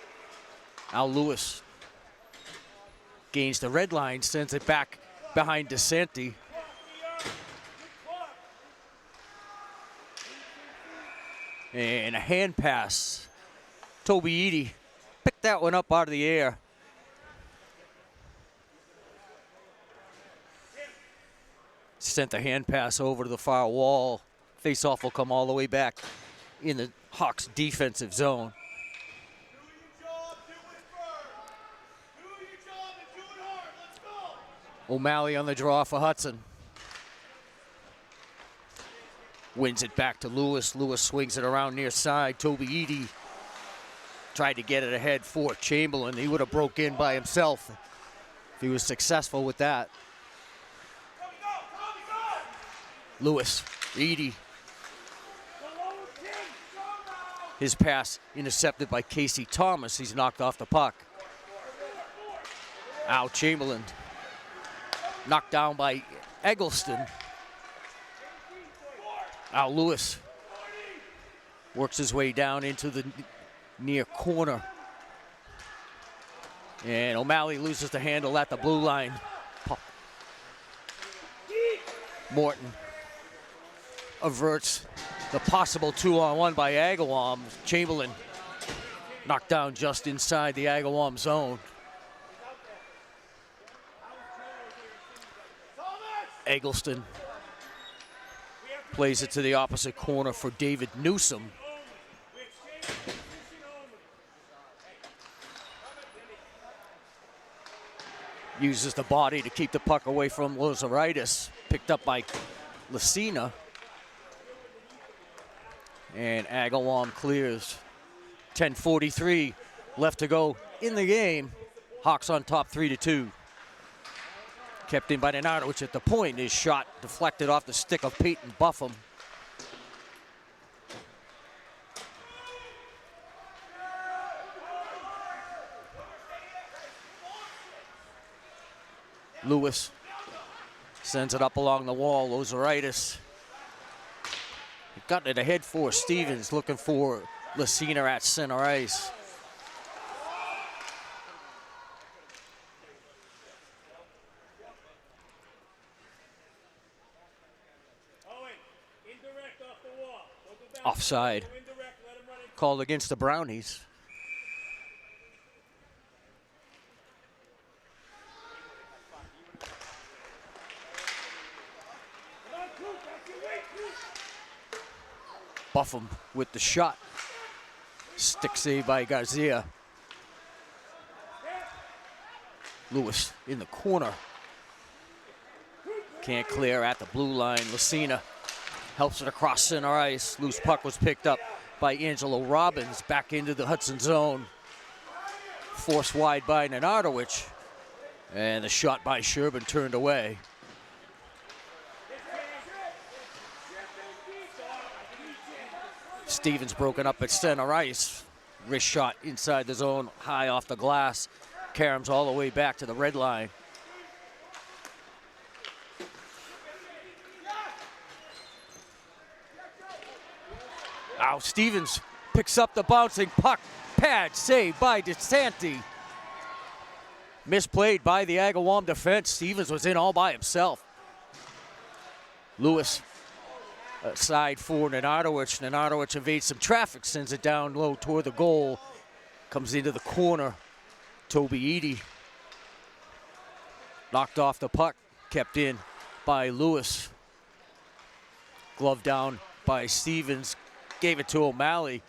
Now Lewis gains the red line, sends it back behind DeSanti. And a hand pass. Toby Eady picked that one up out of the air. Sent the hand pass over to the far wall. Face-off will come all the way back in the Hawks' defensive zone. O'Malley on the draw for Hudson. Wins it back to Lewis. Lewis swings it around near side. Toby Eady tried to get it ahead for Chamberlain. He would have broke in by himself if he was successful with that. Lewis, Eady. His pass intercepted by Casey Thomas. He's knocked off the puck. Al Chamberlain. Knocked down by Eggleston. Now Lewis works his way down into the near corner. And O'Malley loses the handle at the blue line. Morton averts the possible 2-on-1 by Agawam. Chamberlain knocked down just inside the Agawam zone. Eggleston plays it to the opposite corner for David Newsom. Uses the body to keep the puck away from Lozeritis. Picked up by Lucina. And Agawam clears. 10:43 left to go in the game. Hawks on top 3-2. Kept in by Nanadowicz at the point. His shot deflected off the stick of Peyton Buffum. Lewis sends it up along the wall. Lozeritis got it ahead for Stevens, looking for Lucina at center ice. Offside. Called against the Brownies. Buffum with the shot. Stick save by Garcia. Lewis in the corner. Can't clear at the blue line. Lucina helps it across center ice. Loose puck was picked up by Angelo Robbins back into the Hudson zone. Forced wide by Nanadowicz. And the shot by Sherbin turned away. Stevens broken up at center ice. Wrist shot inside the zone, high off the glass. Karams all the way back to the red line. Now Stevens picks up the bouncing puck. Pad saved by DeSanti. Misplayed by the Agawam defense. Stevens was in all by himself. Lewis aside for Nenadowicz. Nenadowicz evades some traffic, sends it down low toward the goal. Comes into the corner. Toby Edie knocked off the puck. Kept in by Lewis. Glove down by Stevens. Gave it to O'Malley.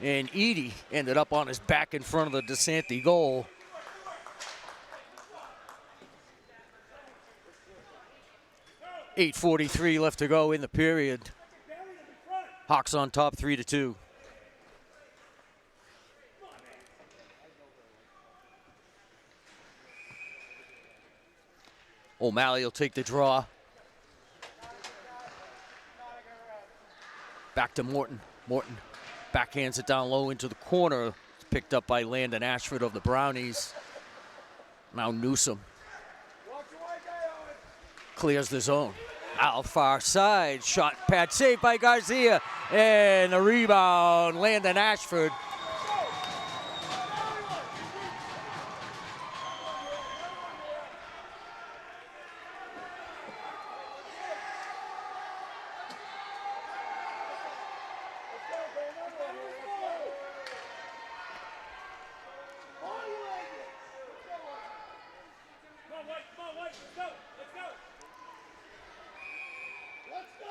And Edie ended up on his back in front of the DeSanti goal. .8:43 left to go in the period. Hawks on top 3-2. O'Malley will take the draw. Back to Morton. Morton backhands it down low into the corner. It's picked up by Landon Ashford of the Brownies. Now Newsom clears the zone. Now far side, shot pad saved by Garcia. And the rebound, Landon Ashford. Come on, White, let's go, let's go. Let's go.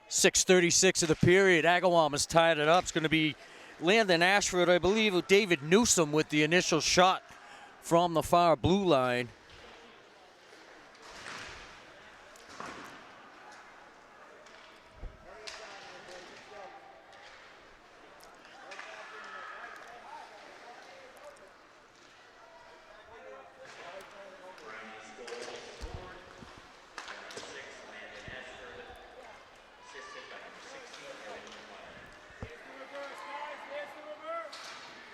6:36 of the period. Agawam has tied it up. It's going to be Landon Ashford, I believe, with David Newsom with the initial shot from the far blue line. Brownies goal scored. Number 6, Landon Ashford. Assisted by number 16, Evan Connery. There's the reverse, guys. There's the reverse.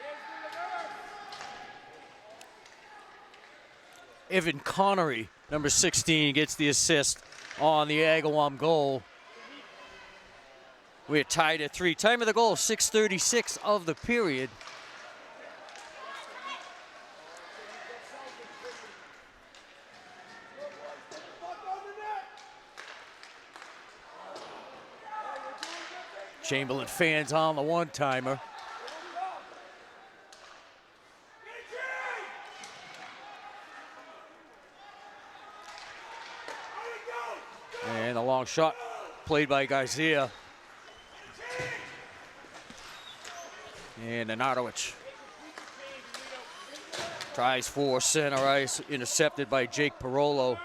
There's the reverse. Evan Connery, number 16, gets the assist on the Agawam goal. We're tied at 3. Time of the goal, 6:36 of the period. Chamberlain fans on the one-timer. And a long shot played by Garcia. And Nenadowicz tries for center ice, intercepted by Jake Parolo.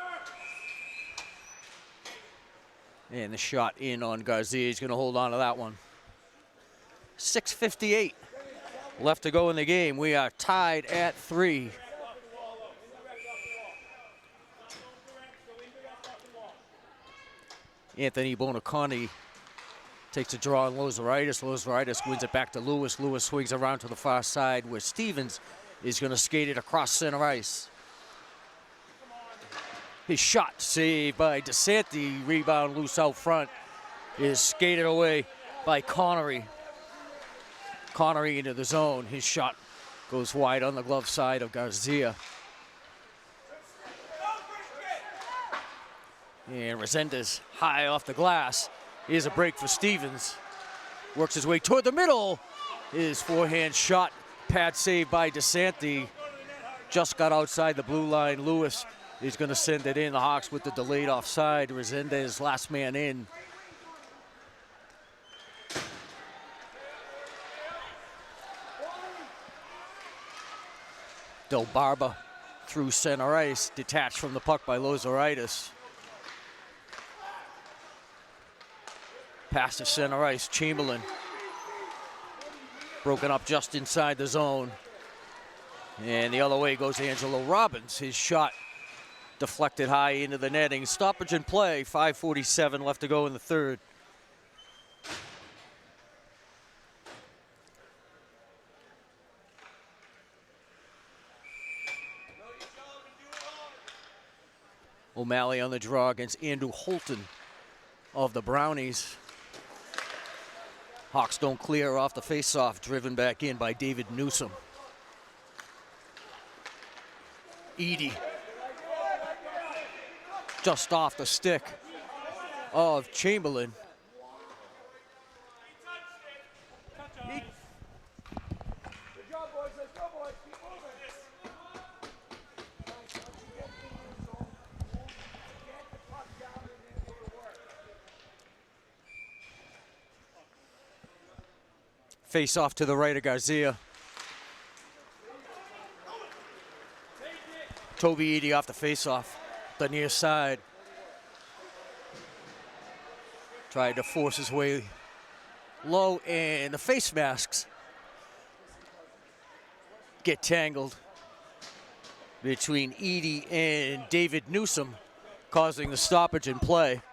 And the shot in on Garcia. He's going to hold on to that one. 6:58 left to go in the game. We are tied at 3. Anthony Bonaconti takes a draw on Lozeritis. Lozeritis wins it back to Lewis. Lewis swings around to the far side where Stevens is going to skate it across center ice. His shot saved by DeSanti. Rebound loose out front is skated away by Connery. Connery into the zone. His shot goes wide on the glove side of Garcia. And Resendez high off the glass. Here's a break for Stevens. Works his way toward the middle. His forehand shot, pad saved by DeSanti. Just got outside the blue line. Lewis is going to send it in. The Hawks with the delayed offside. Resendez last man in. Del Barba through center ice, detached from the puck by Lozeritis. Pass to center ice, Chamberlain. Broken up just inside the zone. And the other way goes Angelo Robbins. His shot deflected high into the netting. Stoppage in play, 5:47 left to go in the third. O'Malley on the draw against Andrew Holton of the Brownies. Hawks don't clear off the faceoff, driven back in by David Newsom. Edie just off the stick of Chamberlain. Good job, boys. Let's go, boys. Keep moving. Get the puck down and then go to work. Face off to the right of Garcia. Toby Edie off the face-off, the near side. Tried to force his way low, and the face masks get tangled between Edie and David Newsom, causing the stoppage in play.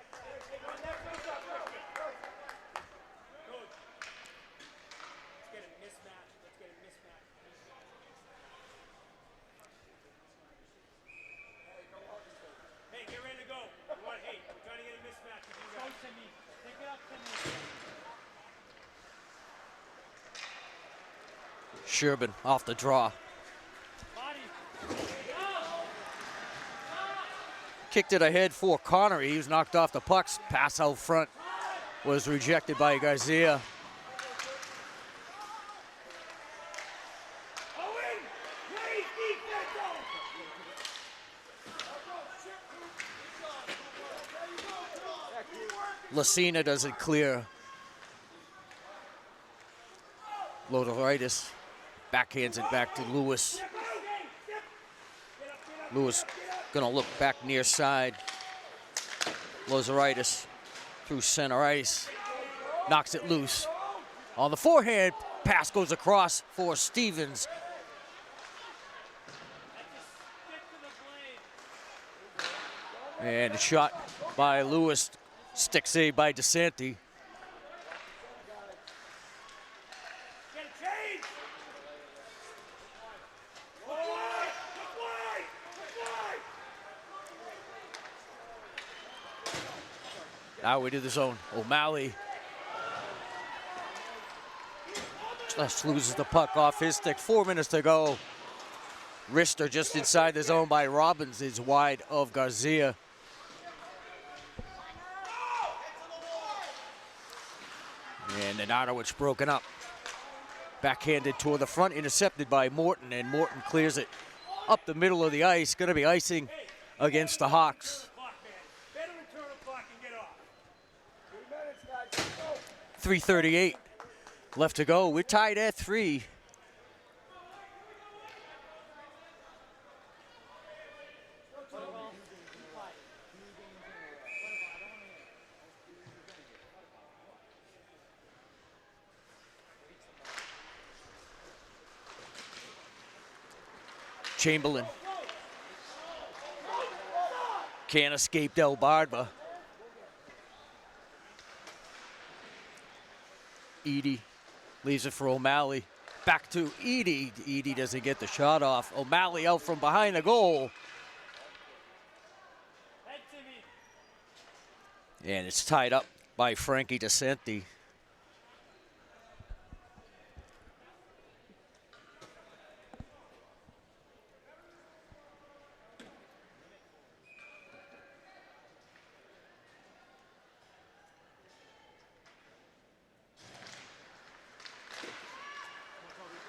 Sherbin off the draw. Kicked it ahead for Connery. He was knocked off the pucks. Pass out front was rejected by Garcia. Lucina doesn't clear. Lodoritis backhands it back to Lewis. Lewis gonna look back near side. Lozeritis through center ice. Knocks it loose. On the forehand, pass goes across for Stevens. And a shot by Lewis. Stick save by DeSanti. Now into the zone. O'Malley just loses the puck off his stick. 4 minutes to go. Wrister just inside the zone by Robbins is wide of Garcia. And then Arnowitz broken up. Backhanded toward the front, intercepted by Morton, and Morton clears it up the middle of the ice. Going to be icing against the Hawks. 3:38 left to go. We're tied at 3. Chamberlain can't escape Del Barba. Edie leaves it for O'Malley. Back to Edie. Edie doesn't get the shot off. O'Malley out from behind the goal. And it's tied up by Frankie DeSanti.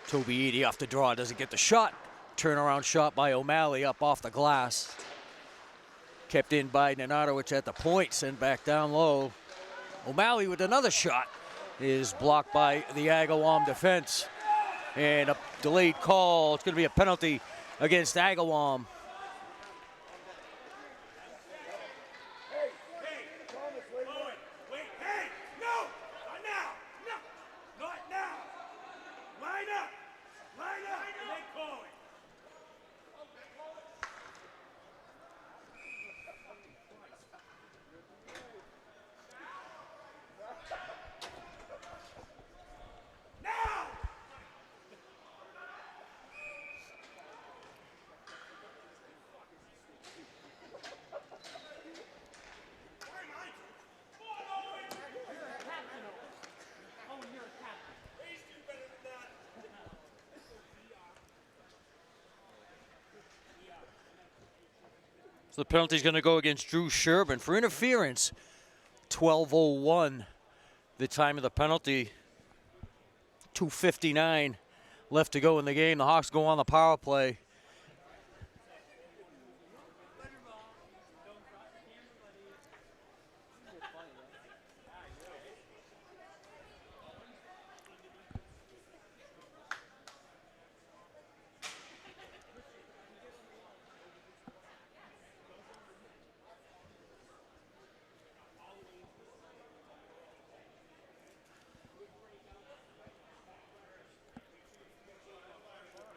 Toby Edie off the draw, doesn't get the shot. Turnaround shot by O'Malley up off the glass. Kept in by Nenadowicz at the point, sent back down low. O'Malley with another shot is blocked by the Agawam defense. And a delayed call. It's going to be a penalty against Agawam. So the penalty's going to go against Drew Sherbin for interference. 12:01, the time of the penalty. 2:59 left to go in the game. The Hawks go on the power play.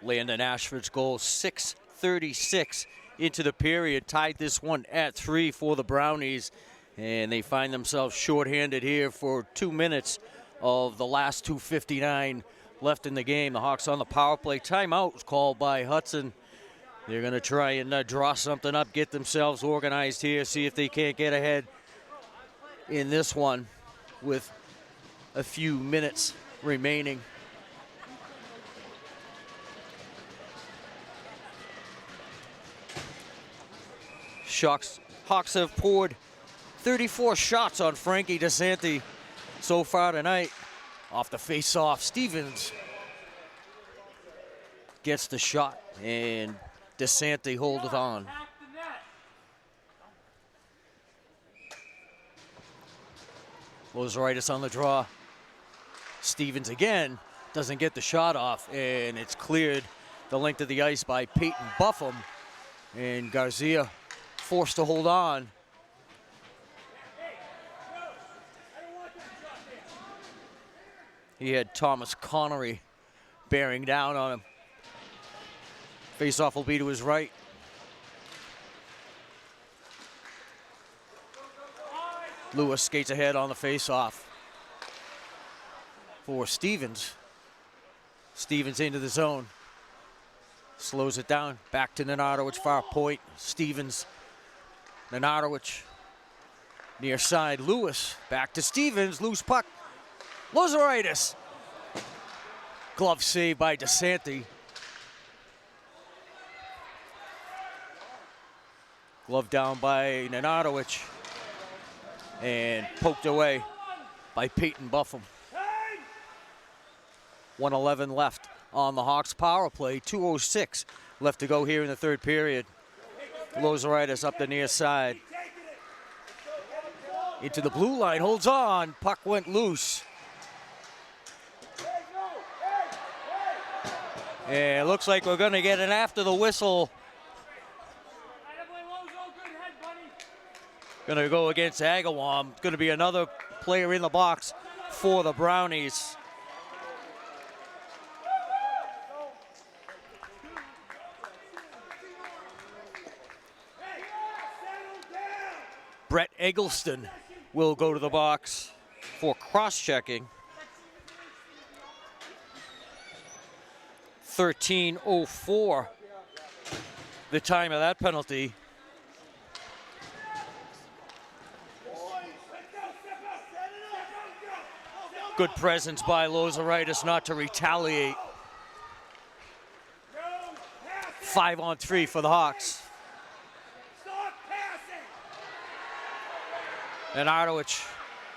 Landon Ashford's goal, 6:36 into the period, tied this one at 3 for the Brownies, and they find themselves shorthanded here for 2 minutes of the last 2:59 left in the game. The Hawks on the power play. Timeout was called by Hudson. They're going to try and draw something up, get themselves organized here, see if they can't get ahead in this one with a few minutes remaining. Hawks have poured 34 shots on Frankie DeSanti so far tonight. Off the face-off, Stevens gets the shot, and DeSanti holds it on. Lozoritis on the draw. Stevens again doesn't get the shot off, and it's cleared the length of the ice by Peyton Buffum, and Garcia forced to hold on. He had Thomas Connery bearing down on him. Face-off will be to his right. Lewis skates ahead on the face-off for Stevens. Stevens into the zone. Slows it down. Back to Nenadowicz, far point. Stevens. Nenadowicz near side. Lewis back to Stevens. Loose puck. Lozoritis. Glove save by DeSanti. Glove down by Nenadowicz. And poked away by Peyton Buffum. 1:11 left on the Hawks power play. 2:06 left to go here in the third period. Lozoritis up the near side. Into the blue line, holds on. Puck went loose. And it looks like we're going to get an after the whistle. Going to go against Agawam. It's going to be another player in the box for the Brownies. Brett Eggleston will go to the box for cross-checking. 13:04, the time of that penalty. Good presence by Lozoritis not to retaliate. 5-on-3 for the Hawks. And Ardowich,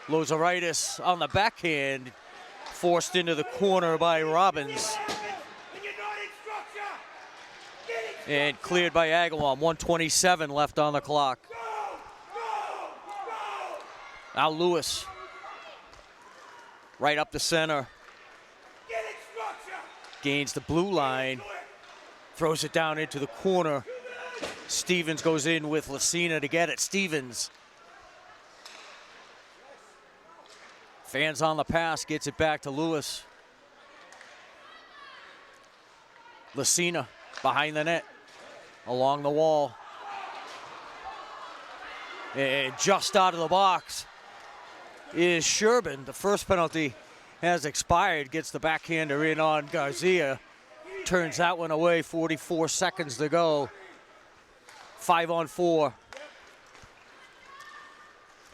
Lozoritis on the backhand, forced into the corner by Robbins. And cleared by Agawam. 1:27 left on the clock. Now Lewis, right up the center. Gains the blue line, throws it down into the corner. Stevens goes in with Lucina to get it. Stevens. Fans on the pass, gets it back to Lewis. Lucina behind the net, along the wall. And just out of the box is Sherbin. The first penalty has expired, gets the backhander in on Garcia. Turns that one away, 44 seconds to go. 5-on-4.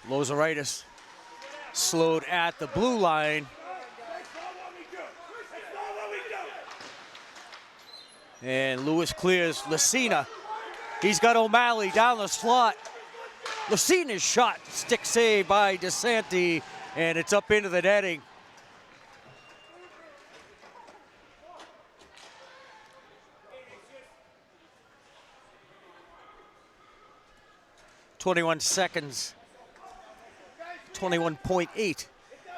Lozoritis slowed at the blue line. And Lewis clears Lucina. He's got O'Malley down the slot. Lucina's shot, stick save by DeSanti, and it's up into the netting. "21 seconds, 21.8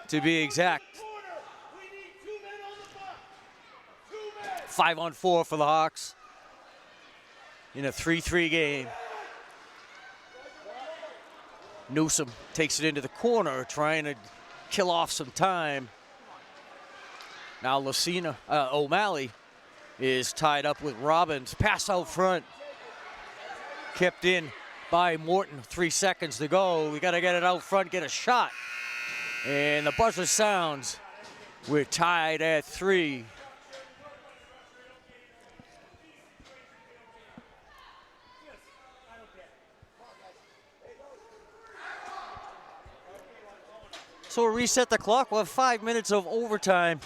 to be exact. 5-on-4 for the Hawks in a 3-3 game. Newsom takes it into the corner, trying to kill off some time. Now O'Malley is tied up with Robbins. Pass out front. Kept in by Morton. 3 seconds to go. We got to get it out front, get a shot. And the buzzer sounds. We're tied at 3. So we'll reset the clock. We'll have 5 minutes of overtime.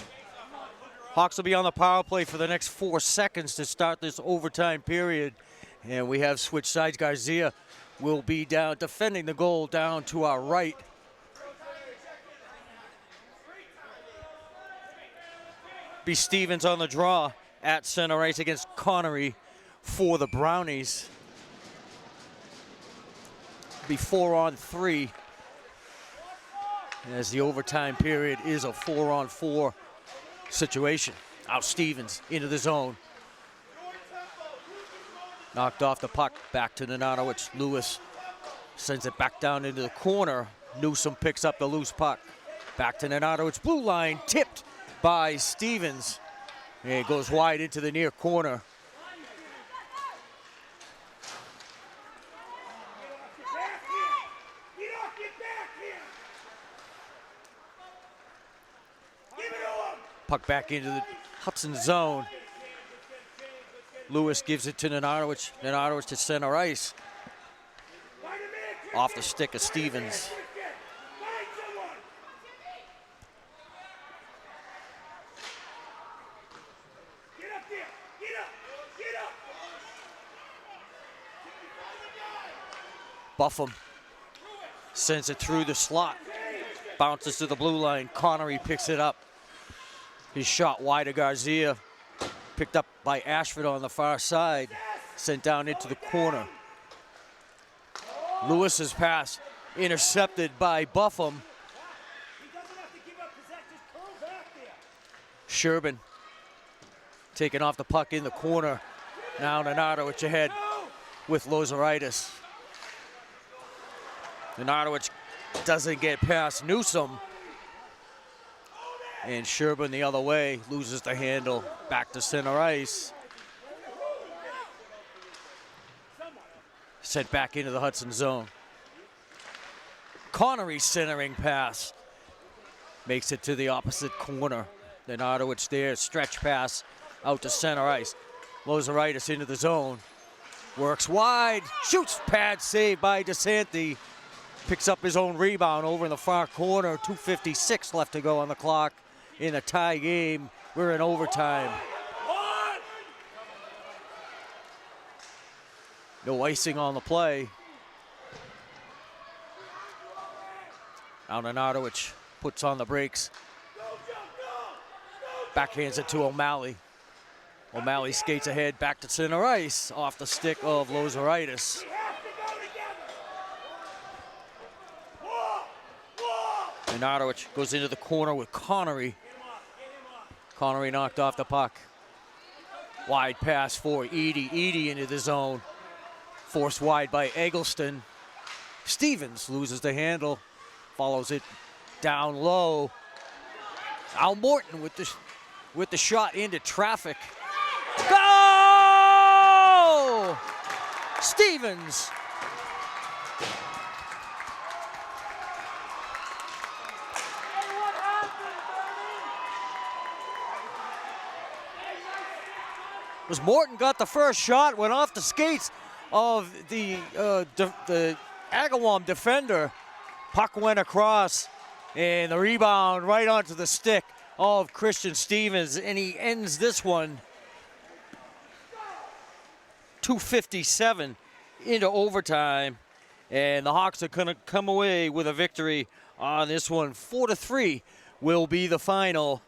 Hawks will be on the power play for the next 4 seconds to start this overtime period. And we have switched sides. Garcia will be down defending the goal down to our right. Be Stevens on the draw at center ice against Connery for the Brownies. Be 4-on-3. As the overtime period is a 4-on-4 situation. Out Stevens into the zone. Knocked off the puck, back to Nenadowicz. Lewis sends it back down into the corner. Newsom picks up the loose puck. Back to Nenadowicz, blue line, tipped by Stevens. And it goes wide into the near corner. Puck back into the Hudson zone. Lewis gives it to Nenadowicz. Nenadowicz to center ice. Off the stick of Stevens. Buffum sends it through the slot. Bounces to the blue line. Connery picks it up. His shot wide of Garcia, picked up by Ashford on the far side, sent down into the corner. Lewis's pass intercepted by Buffum. Sherbin taking off the puck in the corner. Now Nenadowicz ahead with Lozeritis. Nenadowicz doesn't get past Newsom. And Sherbin the other way, loses the handle, back to center ice. Sent back into the Hudson zone. Connery centering pass. Makes it to the opposite corner. Nenadowicz there, stretch pass out to center ice. Lozeritis into the zone. Works wide, shoots, pad save by DeSanti. Picks up his own rebound over in the far corner. 2:56 left to go on the clock. In a tie game, we're in overtime. No icing on the play. Now Nenadowicz puts on the brakes. Backhands it to O'Malley. O'Malley skates ahead, back to center ice, off the stick of Lozeritis. Nenadowicz goes into the corner with Connery. Connery knocked off the puck. Wide pass for Edie. Edie into the zone. Forced wide by Eggleston. Stevens loses the handle. Follows it down low. Al Morton with the shot into traffic. Go! Stevens. Was Morton got the first shot, went off the skates of the Agawam defender. Puck went across, and the rebound right onto the stick of Christian Stevens, and he ends this one. 2:57 into overtime, and the Hawks are going to come away with a victory on this one. 4-3 will be the final.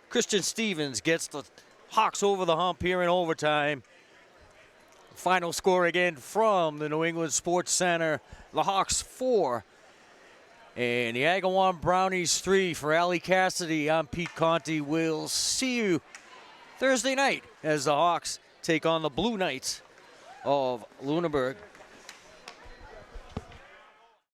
Christian Stevens gets the Hawks over the hump here in overtime. Final score again from the New England Sports Center. The Hawks 4 and the Agawam Brownies 3. For Ali Cassidy, I'm Pete Conti. We'll see you Thursday night as the Hawks take on the Blue Knights of Lunenburg.